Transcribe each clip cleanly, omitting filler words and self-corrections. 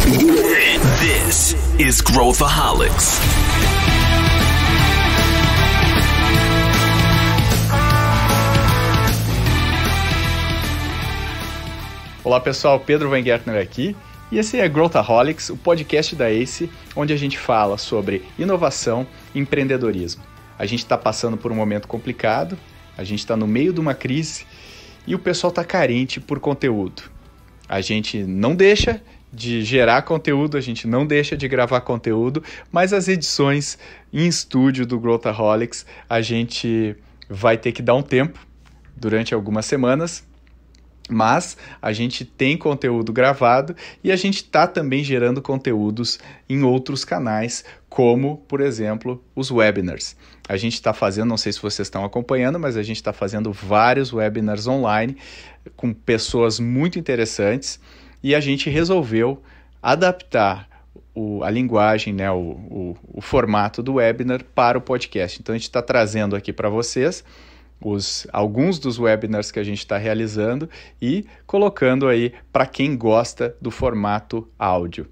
This is Growthaholics. Olá pessoal, Pedro Weingärtner aqui e esse é Growthaholics, o podcast da ACE, onde a gente fala sobre inovação e empreendedorismo. A gente está passando por um momento complicado, a gente está no meio de uma crise e o pessoal está carente por conteúdo. A gente não deixa de gerar conteúdo, a gente não deixa de gravar conteúdo, mas as edições em estúdio do Growthaholics a gente vai ter que dar um tempo durante algumas semanas, mas a gente tem conteúdo gravado e a gente está também gerando conteúdos em outros canais, como, por exemplo, os webinars. A gente está fazendo, não sei se vocês estão acompanhando, mas a gente está fazendo vários webinars online com pessoas muito interessantes e a gente resolveu adaptar a linguagem, né, o formato do webinar para o podcast. Então a gente está trazendo aqui para vocês alguns dos webinars que a gente está realizando e colocando aí para quem gosta do formato áudio.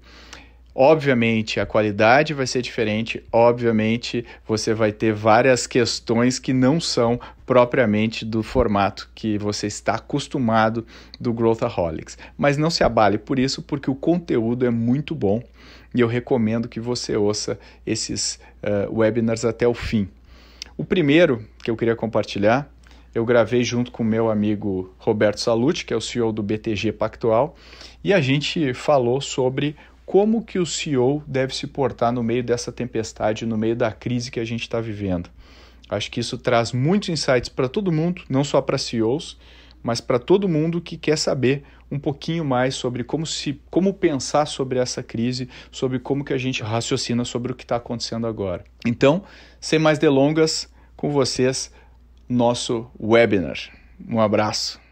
Obviamente a qualidade vai ser diferente, obviamente você vai ter várias questões que não são propriamente do formato que você está acostumado do Growthaholics. Mas não se abale por isso, porque o conteúdo é muito bom e eu recomendo que você ouça esses webinars até o fim. O primeiro que eu queria compartilhar, eu gravei junto com o meu amigo Roberto Salluti, que é o CEO do BTG Pactual, e a gente falou sobre como que o CEO deve se portar no meio dessa tempestade, no meio da crise que a gente está vivendo. Acho que isso traz muitos insights para todo mundo, não só para CEOs, mas para todo mundo que quer saber um pouquinho mais sobre como pensar sobre essa crise, sobre como que a gente raciocina sobre o que está acontecendo agora. Então, sem mais delongas, com vocês, nosso webinar. Um abraço.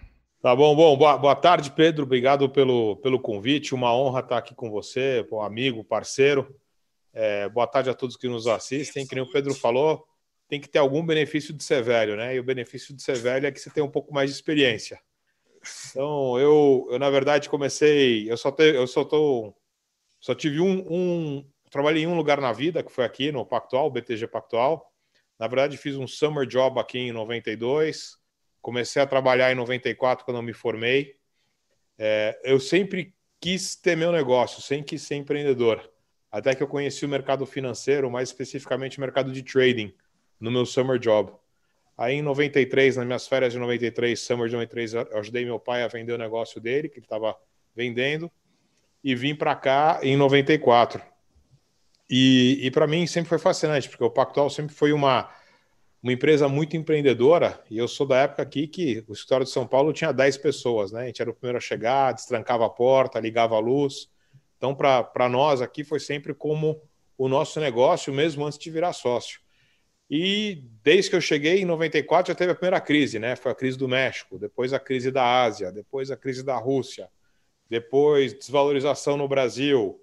Tá bom, boa tarde, Pedro. Obrigado pelo convite. Uma honra estar aqui com você, amigo, parceiro. Boa tarde a todos que nos assistem. Que nem o Pedro falou, tem que ter algum benefício de ser velho, né? E o benefício de ser velho é que você tem um pouco mais de experiência. Então, eu na verdade, comecei... Trabalhei em um lugar na vida, que foi aqui no Pactual, BTG Pactual. Na verdade, fiz um summer job aqui em 92. Comecei a trabalhar em 94, quando eu me formei. Eu sempre quis ter meu negócio, sempre quis ser empreendedor. Até que eu conheci o mercado financeiro, mais especificamente o mercado de trading, no meu summer job. Aí em 93, nas minhas férias de 93, summer de 93, eu ajudei meu pai a vender o negócio dele, que ele estava vendendo, e vim para cá em 94. E para mim sempre foi fascinante, porque o Pactual sempre foi uma empresa muito empreendedora, e eu sou da época aqui que o escritório de São Paulo tinha 10 pessoas, né? A gente era o primeiro a chegar, destrancava a porta, ligava a luz. Então, para nós aqui foi sempre como o nosso negócio, mesmo antes de virar sócio. E desde que eu cheguei, em 94, já teve a primeira crise, né? Foi a crise do México, depois a crise da Ásia, depois a crise da Rússia, depois desvalorização no Brasil,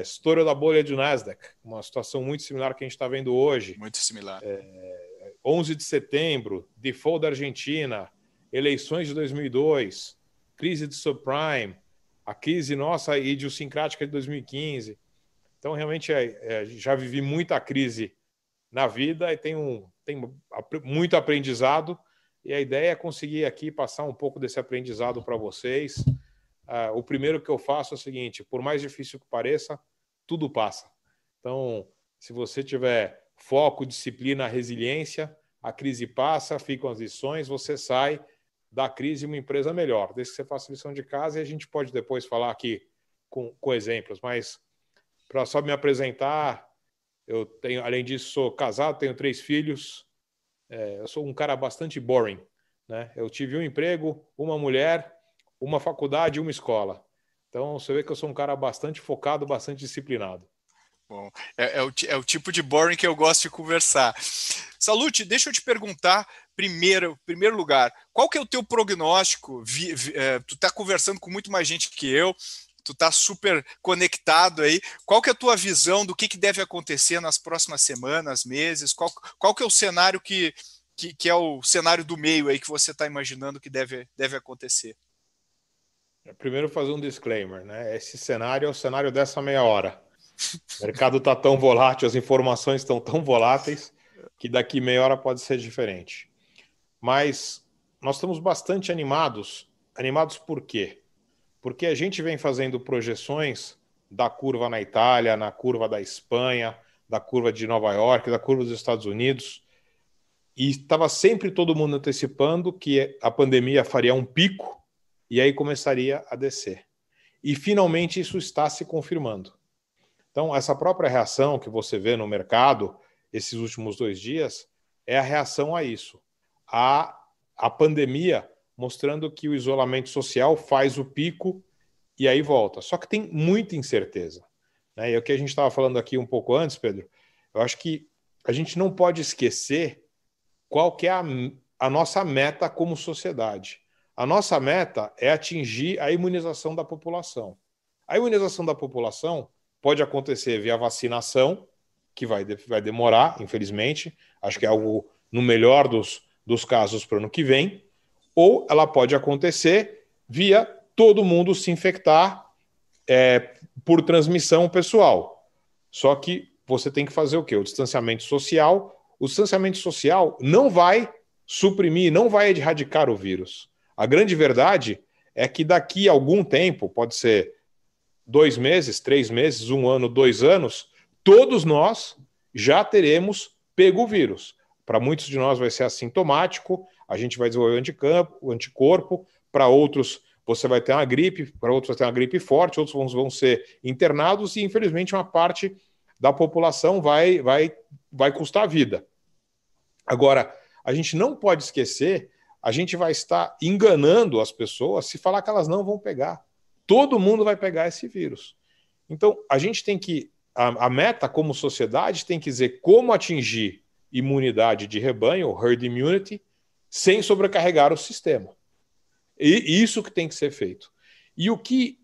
estouro da bolha de Nasdaq, uma situação muito similar que a gente está vendo hoje. Muito similar. 11 de setembro, default da Argentina, eleições de 2002, crise de subprime, a crise nossa idiosincrática de 2015. Então, realmente, já vivi muita crise na vida e tenho muito aprendizado, e a ideia é conseguir aqui passar um pouco desse aprendizado para vocês. O primeiro que eu faço é o seguinte: por mais difícil que pareça, tudo passa. Então, se você tiver foco, disciplina, resiliência, a crise passa, ficam as lições, você sai da crise uma empresa melhor. Desde que você faça a lição de casa, e a gente pode depois falar aqui com exemplos. Mas, para só me apresentar, eu tenho, além disso, sou casado, tenho 3 filhos. Eu sou um cara bastante boring, né? Eu tive um emprego, uma mulher, uma faculdade e uma escola. Então, você vê que eu sou um cara bastante focado, bastante disciplinado. Bom, é o tipo de boring que eu gosto de conversar. Salluti, deixa eu te perguntar, primeiro lugar, qual que é o teu prognóstico? Tu está conversando com muito mais gente que eu, tu está super conectado aí. Qual que é a tua visão do que deve acontecer nas próximas semanas, meses? Qual que é o cenário que é o cenário do meio aí que você está imaginando que deve acontecer? Primeiro fazer um disclaimer, né? Esse cenário é o cenário dessa meia hora. O mercado está tão volátil, as informações estão tão voláteis que daqui meia hora pode ser diferente. Mas nós estamos bastante animados. Animados por quê? Porque a gente vem fazendo projeções da curva na Itália, na curva da Espanha, da curva de Nova York, da curva dos Estados Unidos, e estava sempre todo mundo antecipando que a pandemia faria um pico e aí começaria a descer. E finalmente isso está se confirmando. Então, essa própria reação que você vê no mercado esses últimos 2 dias é a reação a isso. A pandemia mostrando que o isolamento social faz o pico e aí volta. Só que tem muita incerteza, né? E o que a gente estava falando aqui um pouco antes, Pedro, eu acho que a gente não pode esquecer qual que é a nossa meta como sociedade. A nossa meta é atingir a imunização da população. A imunização da população pode acontecer via vacinação, que vai demorar, infelizmente. Acho que é algo, no melhor dos casos, para o ano que vem. Ou ela pode acontecer via todo mundo se infectar por transmissão pessoal. Só que você tem que fazer o quê? O distanciamento social. O distanciamento social não vai suprimir, não vai erradicar o vírus. A grande verdade é que daqui a algum tempo, pode ser 2 meses, 3 meses, 1 ano, 2 anos, todos nós já teremos pego o vírus. Para muitos de nós vai ser assintomático, a gente vai desenvolver o anticorpo, para outros você vai ter uma gripe, para outros vai ter uma gripe forte, outros vão ser internados e, infelizmente, uma parte da população vai custar a vida. Agora, a gente não pode esquecer, a gente vai estar enganando as pessoas se falar que elas não vão pegar. Todo mundo vai pegar esse vírus. Então, a gente tem que... A meta como sociedade tem que dizer como atingir imunidade de rebanho, herd immunity, sem sobrecarregar o sistema. E isso que tem que ser feito. E o que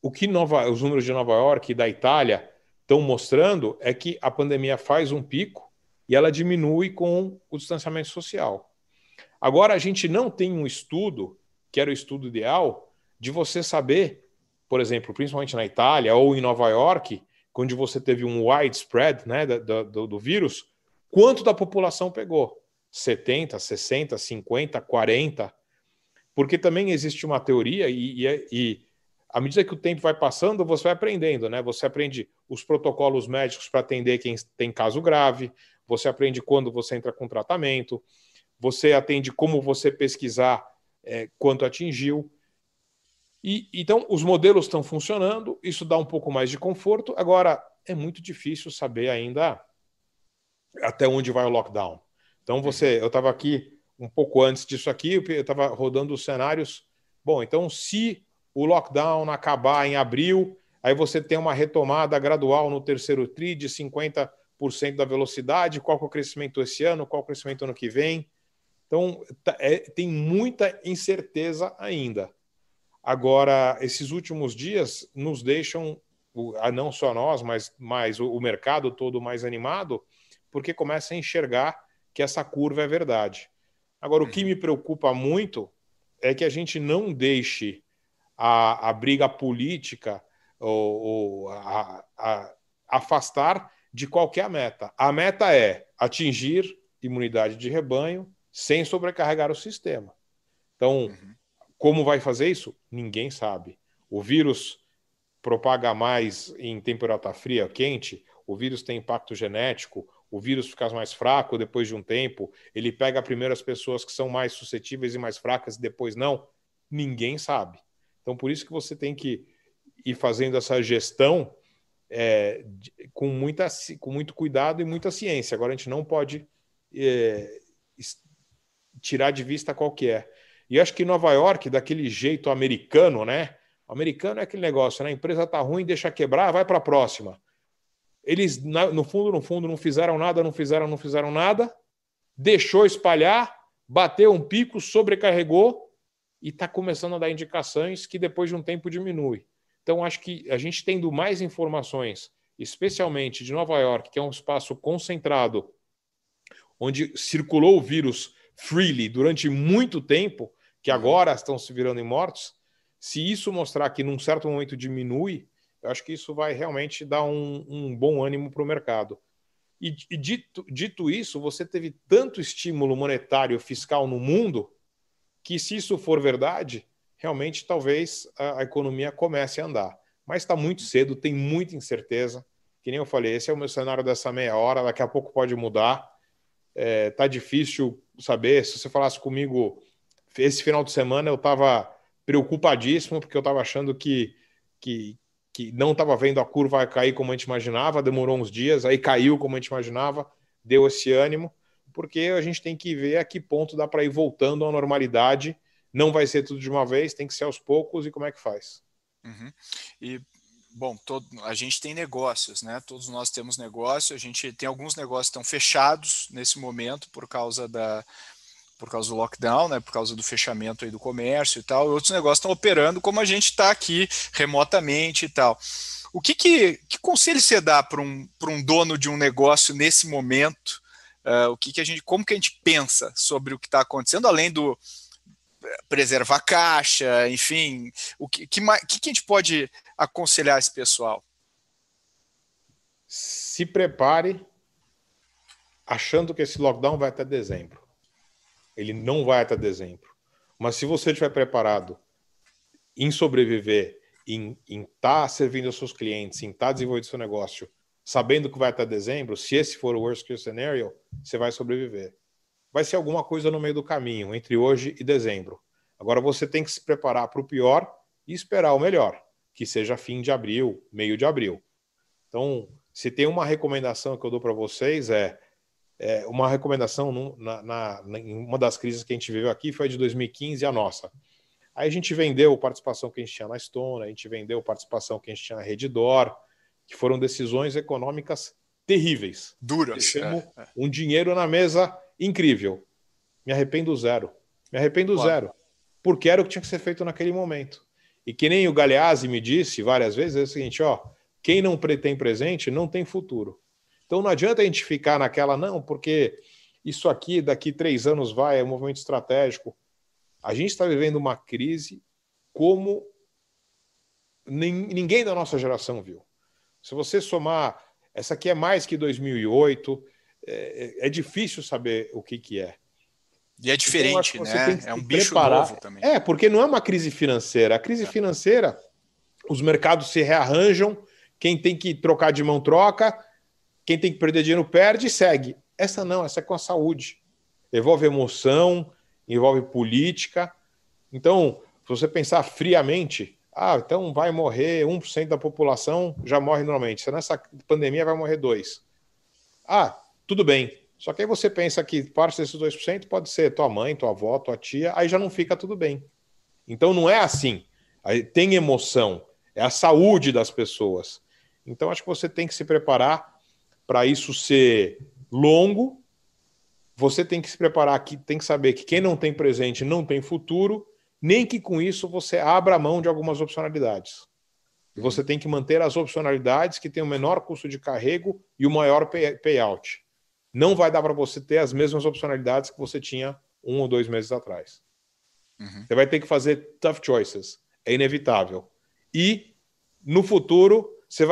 os números de Nova York e da Itália estão mostrando é que a pandemia faz um pico e ela diminui com o distanciamento social. Agora, a gente não tem um estudo, que era o estudo ideal, de você saber, por exemplo, principalmente na Itália ou em Nova York, onde você teve um widespread, né, do vírus, quanto da população pegou? 70, 60, 50, 40? Porque também existe uma teoria e à medida que o tempo vai passando, você vai aprendendo, né? Você aprende os protocolos médicos para atender quem tem caso grave, você aprende quando você entra com tratamento, você atende como você pesquisar quanto atingiu. Então, os modelos estão funcionando, isso dá um pouco mais de conforto. Agora, é muito difícil saber ainda até onde vai o lockdown. Então, eu estava aqui um pouco antes disso aqui, eu estava rodando os cenários. Bom, então, se o lockdown acabar em abril, aí você tem uma retomada gradual no terceiro tri de 50% da velocidade, qual que é o crescimento esse ano, qual é o crescimento ano que vem. Então, tem muita incerteza ainda. Agora, esses últimos dias nos deixam, não só nós, mas o mercado todo mais animado, porque começa a enxergar que essa curva é verdade. Agora, o que me preocupa muito é que a gente não deixe a briga política ou afastar de qualquer meta. A meta é atingir imunidade de rebanho sem sobrecarregar o sistema. Então, como vai fazer isso? Ninguém sabe. O vírus propaga mais em temperatura fria, quente, o vírus tem impacto genético, o vírus fica mais fraco depois de um tempo, ele pega primeiro as pessoas que são mais suscetíveis e mais fracas e depois não. Ninguém sabe. Então, por isso que você tem que ir fazendo essa gestão com muito cuidado e muita ciência. Agora, a gente não pode tirar de vista qual que é. E acho que Nova York, daquele jeito americano, né? O americano é aquele negócio, né? A empresa tá ruim, deixa quebrar, vai para a próxima. Eles, no fundo, não fizeram nada, deixou espalhar, bateu um pico, sobrecarregou e está começando a dar indicações que depois de um tempo diminui. Então, acho que a gente tendo mais informações, especialmente de Nova York, que é um espaço concentrado, onde circulou o vírus freely durante muito tempo, que agora estão se virando em mortos, Se isso mostrar que num certo momento diminui, eu acho que isso vai realmente dar um bom ânimo para o mercado. E dito isso, você teve tanto estímulo monetário fiscal no mundo que, se isso for verdade, realmente talvez a economia comece a andar. Mas está muito cedo, tem muita incerteza. Que nem eu falei, esse é o meu cenário dessa meia hora, daqui a pouco pode mudar. Tá difícil saber. Se você falasse comigo esse final de semana, eu estava preocupadíssimo, porque eu estava achando que não estava vendo a curva cair como a gente imaginava, demorou uns dias, aí caiu como a gente imaginava, deu esse ânimo, porque a gente tem que ver a que ponto dá para ir voltando à normalidade. Não vai ser tudo de uma vez, tem que ser aos poucos, e como é que faz? Uhum. E, bom, a gente tem negócios, né? Todos nós temos negócio, a gente tem alguns negócios que estão fechados nesse momento por causa do lockdown, né, por causa do fechamento aí do comércio e tal, e outros negócios estão operando como a gente está aqui remotamente e tal. Que conselho você dá para um dono de um negócio nesse momento? Como que a gente pensa sobre o que está acontecendo, além do preservar a caixa, enfim, o que a gente pode aconselhar esse pessoal? Se prepare achando que esse lockdown vai até dezembro. Ele não vai até dezembro. Mas se você estiver preparado em sobreviver, em estar servindo aos seus clientes, em estar desenvolvendo seu negócio, sabendo que vai até dezembro, se esse for o worst case scenario, você vai sobreviver. Vai ser alguma coisa no meio do caminho, entre hoje e dezembro. Agora você tem que se preparar para o pior e esperar o melhor, que seja fim de abril, meio de abril. Então, se tem uma recomendação que eu dou para vocês uma recomendação em uma das crises que a gente viveu aqui foi a de 2015, a nossa. Aí a gente vendeu participação que a gente tinha na Stone, a gente vendeu participação que a gente tinha na Redditor, que foram decisões econômicas terríveis. Duras. Deixamos um dinheiro na mesa incrível. Me arrependo zero. Zero. Porque era o que tinha que ser feito naquele momento. E que nem o Galeazzi me disse várias vezes, é o seguinte, quem não tem presente não tem futuro. Então não adianta a gente ficar naquela, não, porque isso aqui daqui 3 anos é um movimento estratégico. A gente está vivendo uma crise como ninguém da nossa geração viu. Se você somar, essa aqui é mais que 2008, é difícil saber o que é. E é diferente, então, né? É um bicho novo também. Porque não é uma crise financeira. A crise financeira, os mercados se rearranjam, quem tem que trocar de mão troca, quem tem que perder dinheiro perde e segue. Essa não, essa é com a saúde. Envolve emoção, envolve política. Então, se você pensar friamente, então vai morrer 1% da população, já morre normalmente. Se nessa pandemia vai morrer 2%. Tudo bem. Só que aí você pensa que parte desses 2% pode ser tua mãe, tua avó, tua tia, aí já não fica tudo bem. Então não é assim. Aí tem emoção, é a saúde das pessoas. Então acho que você tem que se preparar para isso ser longo. Você tem que se preparar, tem que saber que quem não tem presente não tem futuro, nem que com isso você abra mão de algumas opcionalidades. E você tem que manter as opcionalidades que têm o menor custo de carrego e o maior payout. Não vai dar para você ter as mesmas opcionalidades que você tinha 1 ou 2 meses atrás. Você vai ter que fazer tough choices. É inevitável. E, no futuro, você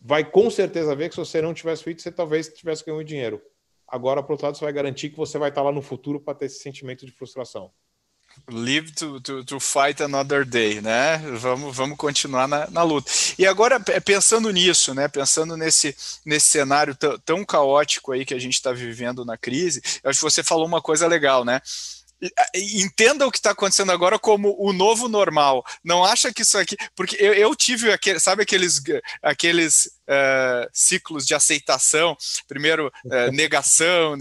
vai com certeza ver que se você não tivesse feito, você talvez tivesse ganhado dinheiro. Agora, por outro lado, você vai garantir que você vai estar lá no futuro para ter esse sentimento de frustração. Live to fight another day, né? Vamos continuar na luta. E agora, pensando nisso, né? Pensando nesse cenário tão caótico aí que a gente está vivendo na crise, eu acho que você falou uma coisa legal, né? Entenda o que está acontecendo agora como o novo normal. Não acha que isso aqui... Porque eu tive, sabe aqueles ciclos de aceitação? Primeiro, negação.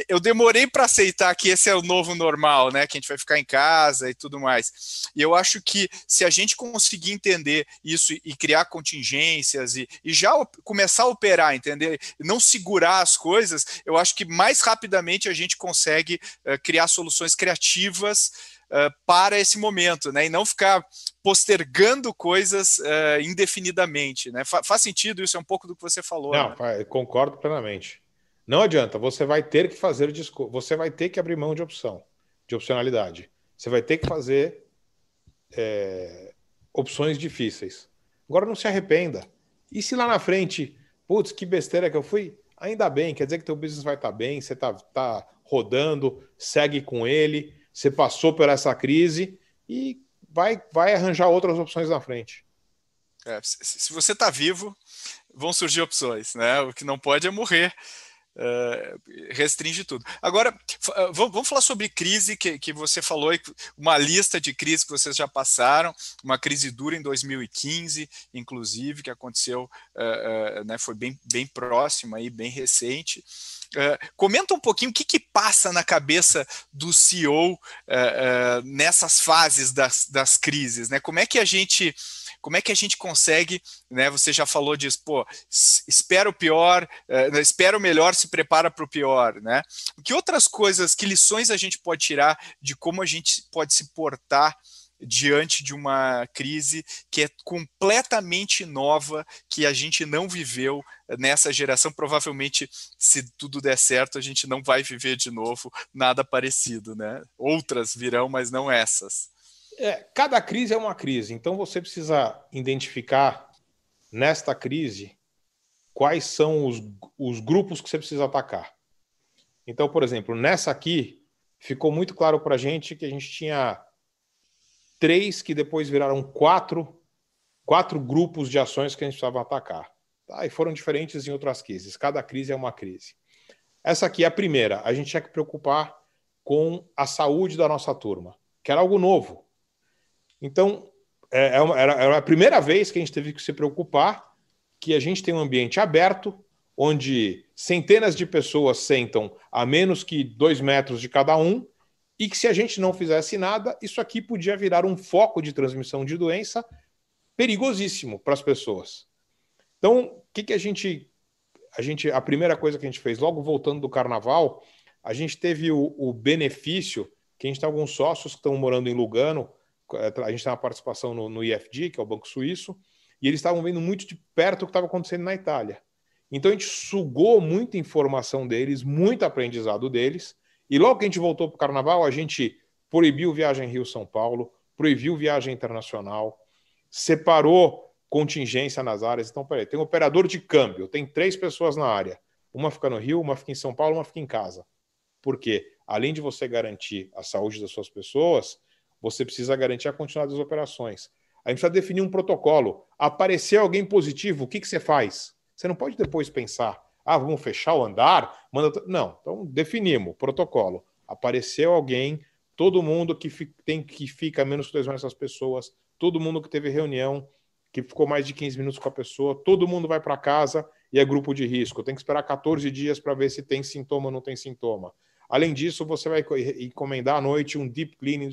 Eu demorei para aceitar que esse é o novo normal, né? Que a gente vai ficar em casa e tudo mais. E eu acho que se a gente conseguir entender isso e criar contingências e já começar a operar, entender? Não segurar as coisas, eu acho que mais rapidamente a gente consegue criar soluções criativas para esse momento, né? E não ficar postergando coisas indefinidamente, né? Faz sentido isso? É um pouco do que você falou. Não, né? Concordo plenamente. Não adianta, você vai ter que fazer você vai ter que abrir mão de opcionalidade. Você vai ter que fazer opções difíceis. Agora não se arrependa. E se lá na frente, putz, que besteira que eu fui, ainda bem, quer dizer que teu business vai estar bem, você tá rodando, segue com ele, você passou por essa crise e vai arranjar outras opções na frente. Se você está vivo, vão surgir opções, né? O que não pode é morrer. Restringe tudo. Agora, vamos falar sobre crise que você falou, uma lista de crises que vocês já passaram, uma crise dura em 2015, inclusive, que aconteceu, né, foi bem próxima, aí, bem recente. Comenta um pouquinho o que passa na cabeça do CEO nessas fases das crises, né? Como é que a gente consegue, né? Você já falou disso, espera o pior, espera o melhor, se prepara para o pior, né? Que outras coisas, que lições a gente pode tirar de como a gente pode se portar diante de uma crise que é completamente nova, que a gente não viveu nessa geração? Provavelmente, se tudo der certo, a gente não vai viver de novo nada parecido, né? Outras virão, mas não essas. Cada crise é uma crise, então você precisa identificar nesta crise quais são os grupos que você precisa atacar. Então, por exemplo, nessa aqui, ficou muito claro para a gente que a gente tinha 3 que depois viraram 4 grupos de ações que a gente precisava atacar. Tá? E foram diferentes em outras crises. Cada crise é uma crise. Essa aqui é a primeira. A gente tinha que preocupar com a saúde da nossa turma, que era algo novo. Então, era a primeira vez que a gente teve que se preocupar que a gente tem um ambiente aberto, onde centenas de pessoas sentam a menos que 2 metros de cada um, e que se a gente não fizesse nada, isso aqui podia virar um foco de transmissão de doença perigosíssimo para as pessoas. Então, o que a primeira coisa que a gente fez, logo voltando do carnaval, a gente teve o benefício que a gente tem alguns sócios que estão morando em Lugano, a gente tem uma participação no IFG, que é o Banco Suíço, e eles estavam vendo muito de perto o que estava acontecendo na Itália. Então a gente sugou muita informação deles, muito aprendizado deles, e logo que a gente voltou para o carnaval, a gente proibiu viagem Rio-São Paulo, proibiu viagem internacional, separou contingência nas áreas. Então, peraí, tem um operador de câmbio, tem 3 pessoas na área, uma fica no Rio, uma fica em São Paulo, uma fica em casa. Por quê? Além de você garantir a saúde das suas pessoas, você precisa garantir a continuidade das operações. A gente precisa definir um protocolo. Apareceu alguém positivo, o que você faz? Você não pode depois pensar, vamos fechar o andar? Não, então definimos protocolo. Apareceu alguém, todo mundo que fica menos que 2 metros das pessoas, todo mundo que teve reunião, que ficou mais de 15 minutos com a pessoa, todo mundo vai para casa e é grupo de risco. Tem que esperar 14 dias para ver se tem sintoma ou não tem sintoma. Além disso, você vai encomendar à noite um deep cleaning do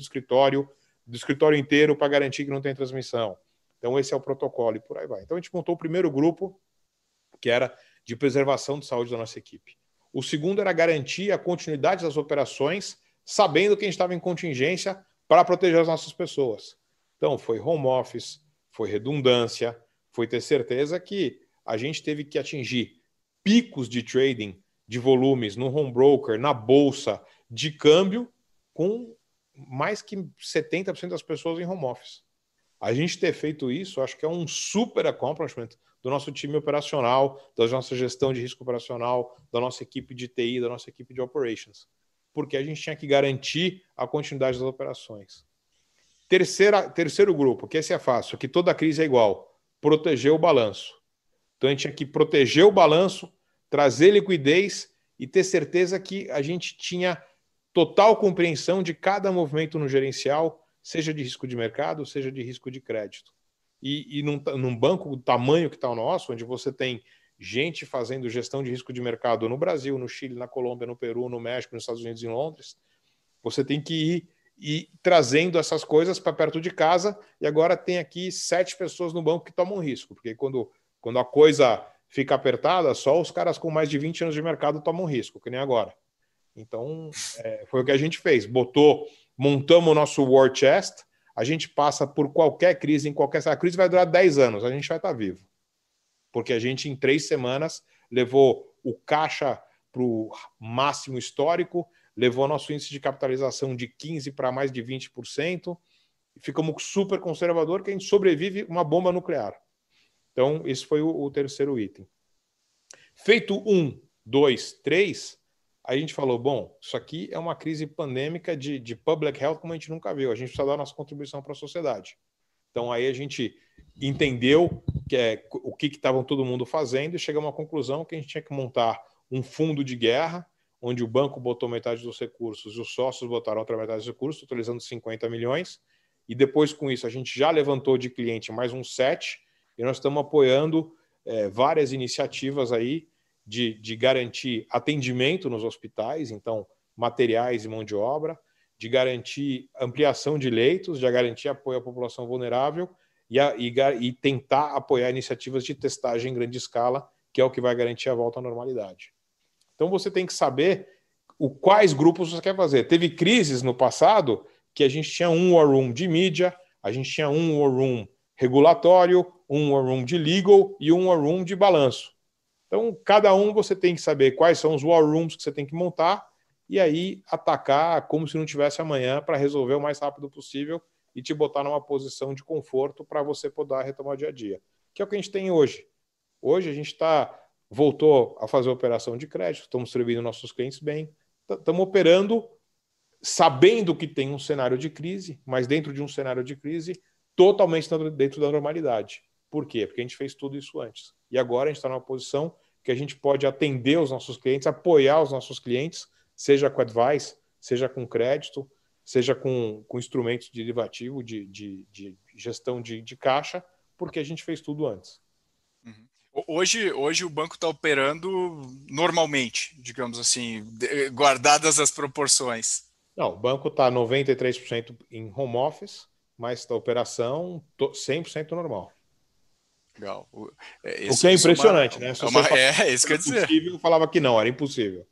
escritório inteiro para garantir que não tem transmissão. Então, esse é o protocolo e por aí vai. Então, a gente montou o primeiro grupo, que era de preservação de saúde da nossa equipe. O segundo era garantir a continuidade das operações, sabendo que a gente estava em contingência para proteger as nossas pessoas. Então, foi home office, foi redundância, foi ter certeza que a gente teve que atingir picos de trading, de volumes no home broker, na bolsa, de câmbio, com mais que 70% das pessoas em home office. A gente ter feito isso, acho que é um super accomplishment do nosso time operacional, da nossa gestão de risco operacional, da nossa equipe de TI, da nossa equipe de operations. Porque a gente tinha que garantir a continuidade das operações. Terceiro grupo, que esse é fácil, que toda crise é igual, proteger o balanço. Então a gente tinha que proteger o balanço, trazer liquidez e ter certeza que a gente tinha total compreensão de cada movimento no gerencial, seja de risco de mercado, seja de risco de crédito. E num banco do tamanho que está o nosso, onde você tem gente fazendo gestão de risco de mercado no Brasil, no Chile, na Colômbia, no Peru, no México, nos Estados Unidos e em Londres, você tem que ir trazendo essas coisas para perto de casa, e agora tem aqui 7 pessoas no banco que tomam risco, porque quando a coisa fica apertada, só os caras com mais de 20 anos de mercado tomam risco, que nem agora. Então, foi o que a gente fez. Montamos o nosso war chest, a gente passa por qualquer crise, a crise vai durar 10 anos, a gente vai estar vivo. Porque a gente, em 3 semanas, levou o caixa para o máximo histórico, levou nosso índice de capitalização de 15% para mais de 20%, ficamos super conservador, que a gente sobrevive uma bomba nuclear. Então, esse foi o terceiro item. Feito 1, 2, 3, a gente falou, bom, isso aqui é uma crise pandêmica de public health como a gente nunca viu. A gente precisa dar nossa contribuição para a sociedade. Então, aí a gente entendeu o que estavam todo mundo fazendo e chegamos à conclusão que a gente tinha que montar um fundo de guerra, onde o banco botou metade dos recursos e os sócios botaram outra metade dos recursos, totalizando 50 milhões. E depois, com isso, a gente já levantou de cliente mais uns 7 e nós estamos apoiando várias iniciativas aí de garantir atendimento nos hospitais, então materiais e mão de obra, de garantir ampliação de leitos, de garantir apoio à população vulnerável e tentar apoiar iniciativas de testagem em grande escala, que é o que vai garantir a volta à normalidade. Então você tem que saber quais grupos você quer fazer. Teve crises no passado que a gente tinha um war room de mídia, a gente tinha um war room regulatório, um war room de legal e um war room de balanço. Então, cada um você tem que saber quais são os war rooms que você tem que montar e aí atacar como se não tivesse amanhã para resolver o mais rápido possível e te botar numa posição de conforto para você poder retomar o dia a dia, que é o que a gente tem hoje. Hoje a gente voltou a fazer operação de crédito, estamos servindo nossos clientes bem, estamos operando sabendo que tem um cenário de crise, mas dentro de um cenário de crise totalmente dentro da normalidade. Por quê? Porque a gente fez tudo isso antes. E agora a gente está numa posição que a gente pode atender os nossos clientes, apoiar os nossos clientes, seja com advice, seja com crédito, seja com instrumentos de derivativo, de gestão de caixa, porque a gente fez tudo antes. Hoje o banco está operando normalmente, digamos assim, guardadas as proporções. Não, o banco está 93% em home office, mas a operação 100% normal. Legal. O que é impressionante, né? É isso que eu ia dizer. Eu falava que não, era impossível.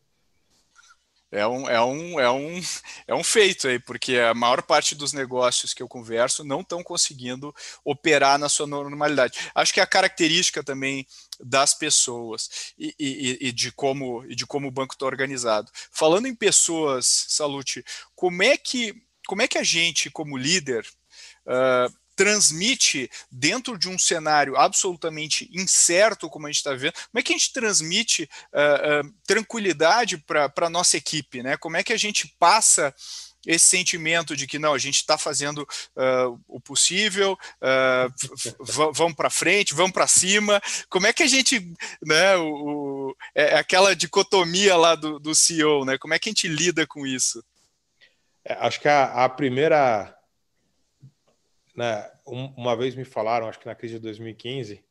É um feito aí, porque a maior parte dos negócios que eu converso não estão conseguindo operar na sua normalidade. Acho que é a característica também das pessoas e de como o banco está organizado. Falando em pessoas, Sallouti, como é que a gente, como líder, transmite dentro de um cenário absolutamente incerto, como a gente está vendo, como é que a gente transmite tranquilidade para a nossa equipe, né? Como é que a gente passa esse sentimento de que não, a gente está fazendo o possível, vamos para frente, vamos para cima, como é que a gente, né, aquela dicotomia lá do CEO, né? Como é que a gente lida com isso? Acho que a primeira... Né, uma vez me falaram, acho que na crise de 2015,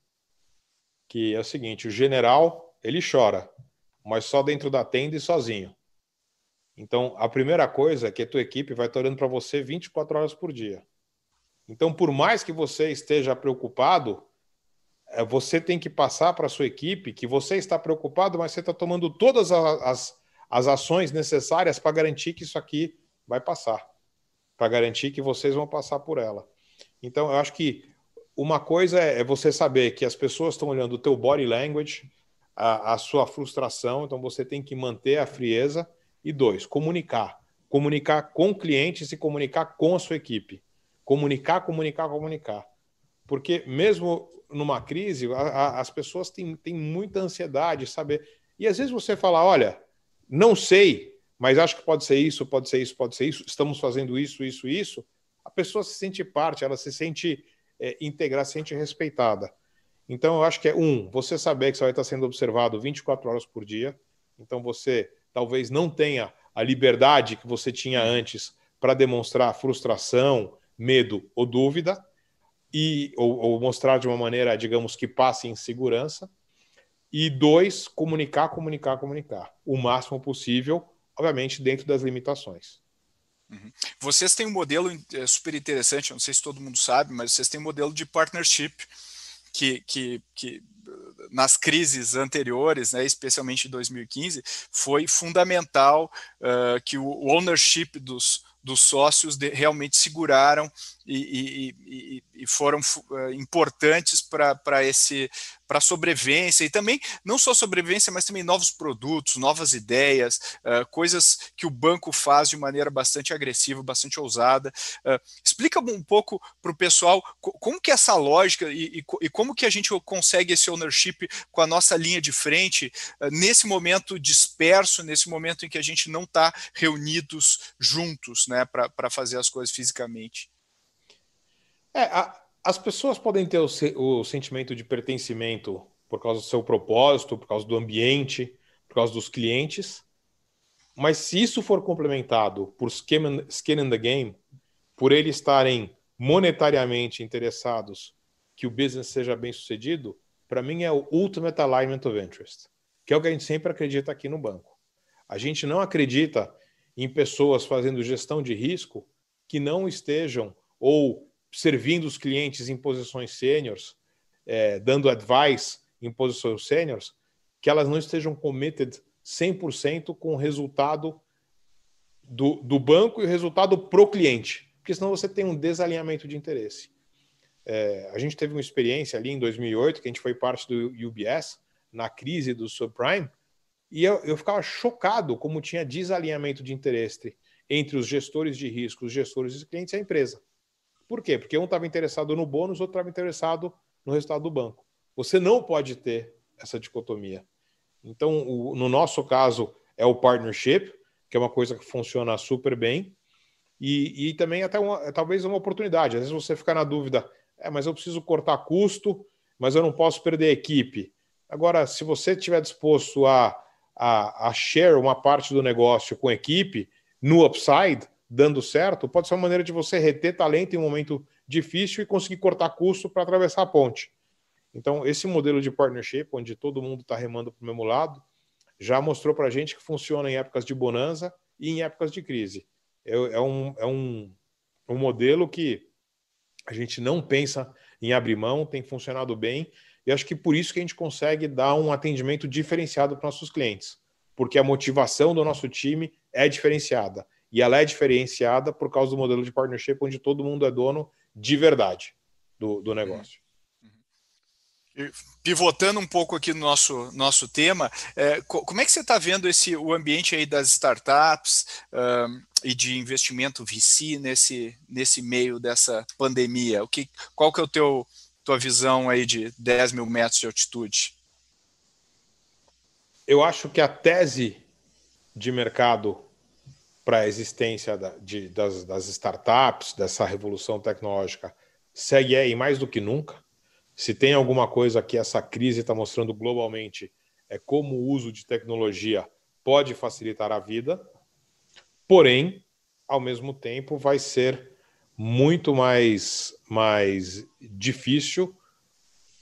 que é o seguinte, o general, ele chora, mas só dentro da tenda e sozinho. Então, a primeira coisa é que a tua equipe vai estar olhando para você 24 horas por dia. Então, por mais que você esteja preocupado, você tem que passar para a sua equipe que você está preocupado, mas você está tomando todas as ações necessárias para garantir que isso aqui vai passar, para garantir que vocês vão passar por ela. Então, eu acho que uma coisa é você saber que as pessoas estão olhando o teu body language, a sua frustração, então você tem que manter a frieza. E 2, comunicar. Comunicar com clientes e comunicar com a sua equipe. Comunicar. Porque mesmo numa crise, as pessoas têm muita ansiedade, saber. E às vezes você fala, olha, não sei, mas acho que pode ser isso, estamos fazendo isso. A pessoa se sente parte, ela se sente integrada, se sente respeitada. Então, eu acho que você saber que você vai estar sendo observado 24 horas por dia. Então, você talvez não tenha a liberdade que você tinha antes para demonstrar frustração, medo ou dúvida, ou mostrar de uma maneira, digamos, que passe em segurança. E 2, comunicar. O máximo possível, obviamente, dentro das limitações. Vocês têm um modelo super interessante, não sei se todo mundo sabe, mas vocês têm um modelo de partnership que nas crises anteriores, né, especialmente em 2015, foi fundamental que o ownership dos sócios realmente seguraram e foram importantes para a sobrevivência, e também não só sobrevivência, mas também novos produtos, novas ideias, coisas que o banco faz de maneira bastante agressiva, bastante ousada. Explica um pouco para o pessoal como que é essa lógica e como que a gente consegue esse ownership com a nossa linha de frente nesse momento disperso, nesse momento em que a gente não está reunidos juntos, né, para fazer as coisas fisicamente. As pessoas podem ter o sentimento de pertencimento por causa do seu propósito, por causa do ambiente, por causa dos clientes, mas se isso for complementado por skin in the game, por eles estarem monetariamente interessados que o business seja bem sucedido, para mim é o ultimate alignment of interest, que é o que a gente sempre acredita aqui no banco. A gente não acredita em pessoas fazendo gestão de risco que não estejam ou servindo os clientes em posições sêniores, dando advice em posições sêniores, que elas não estejam committed 100% com o resultado do banco e o resultado pro cliente, porque senão você tem um desalinhamento de interesse. A gente teve uma experiência ali em 2008, que a gente foi parte do UBS, na crise do subprime, e eu ficava chocado como tinha desalinhamento de interesse entre os gestores de risco, os gestores de clientes e a empresa. Por quê? Porque um estava interessado no bônus, outro estava interessado no resultado do banco. Você não pode ter essa dicotomia. Então, no nosso caso, é o partnership, que é uma coisa que funciona super bem, e também até talvez uma oportunidade. Às vezes você fica na dúvida, mas eu preciso cortar custo, mas eu não posso perder a equipe. Agora, se você estiver disposto a share uma parte do negócio com a equipe, no upside, dando certo, pode ser uma maneira de você reter talento em um momento difícil e conseguir cortar custo para atravessar a ponte. Então, esse modelo de partnership, onde todo mundo está remando para o mesmo lado, já mostrou para a gente que funciona em épocas de bonança e em épocas de crise. É um modelo que a gente não pensa em abrir mão, tem funcionado bem, e acho que por isso que a gente consegue dar um atendimento diferenciado para nossos clientes, porque a motivação do nosso time é diferenciada. E ela é diferenciada por causa do modelo de partnership, onde todo mundo é dono de verdade do negócio. Pivotando um pouco aqui no nosso tema, como é que você está vendo o ambiente aí das startups e de investimento VC nesse meio dessa pandemia? Qual que é tua visão aí de 10 mil metros de altitude? Eu acho que a tese de mercado para a existência das startups, dessa revolução tecnológica, segue aí mais do que nunca. Se tem alguma coisa que essa crise está mostrando globalmente, é como o uso de tecnologia pode facilitar a vida, porém, ao mesmo tempo, vai ser muito mais difícil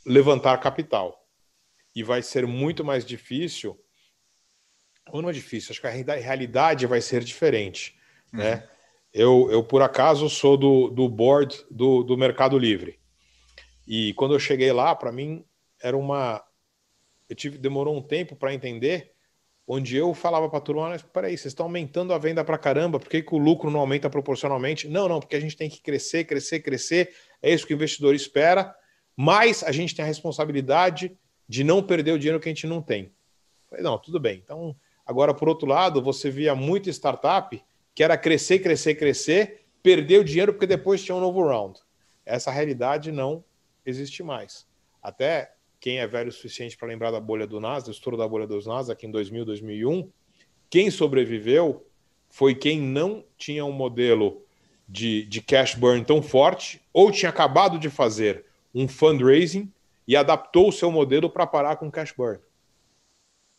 levantar capital. E vai ser muito mais difícil, ou não é difícil, acho que a realidade vai ser diferente. Né? Eu, por acaso, sou do board do Mercado Livre. E quando eu cheguei lá, para mim, demorou um tempo para entender, onde eu falava para a turma, mas peraí, vocês estão aumentando a venda para caramba, por que o lucro não aumenta proporcionalmente? Não, porque a gente tem que crescer, é isso que o investidor espera, mas a gente tem a responsabilidade de não perder o dinheiro que a gente não tem. Falei, não, tudo bem. Então, agora, por outro lado, você via muita startup que era crescer, perder o dinheiro porque depois tinha um novo round. Essa realidade não existe mais. Até quem é velho o suficiente para lembrar da bolha do Nasdaq, do estouro da bolha dos Nasdaq em 2000, 2001, quem sobreviveu foi quem não tinha um modelo de cash burn tão forte ou tinha acabado de fazer um fundraising e adaptou o seu modelo para parar com cash burn.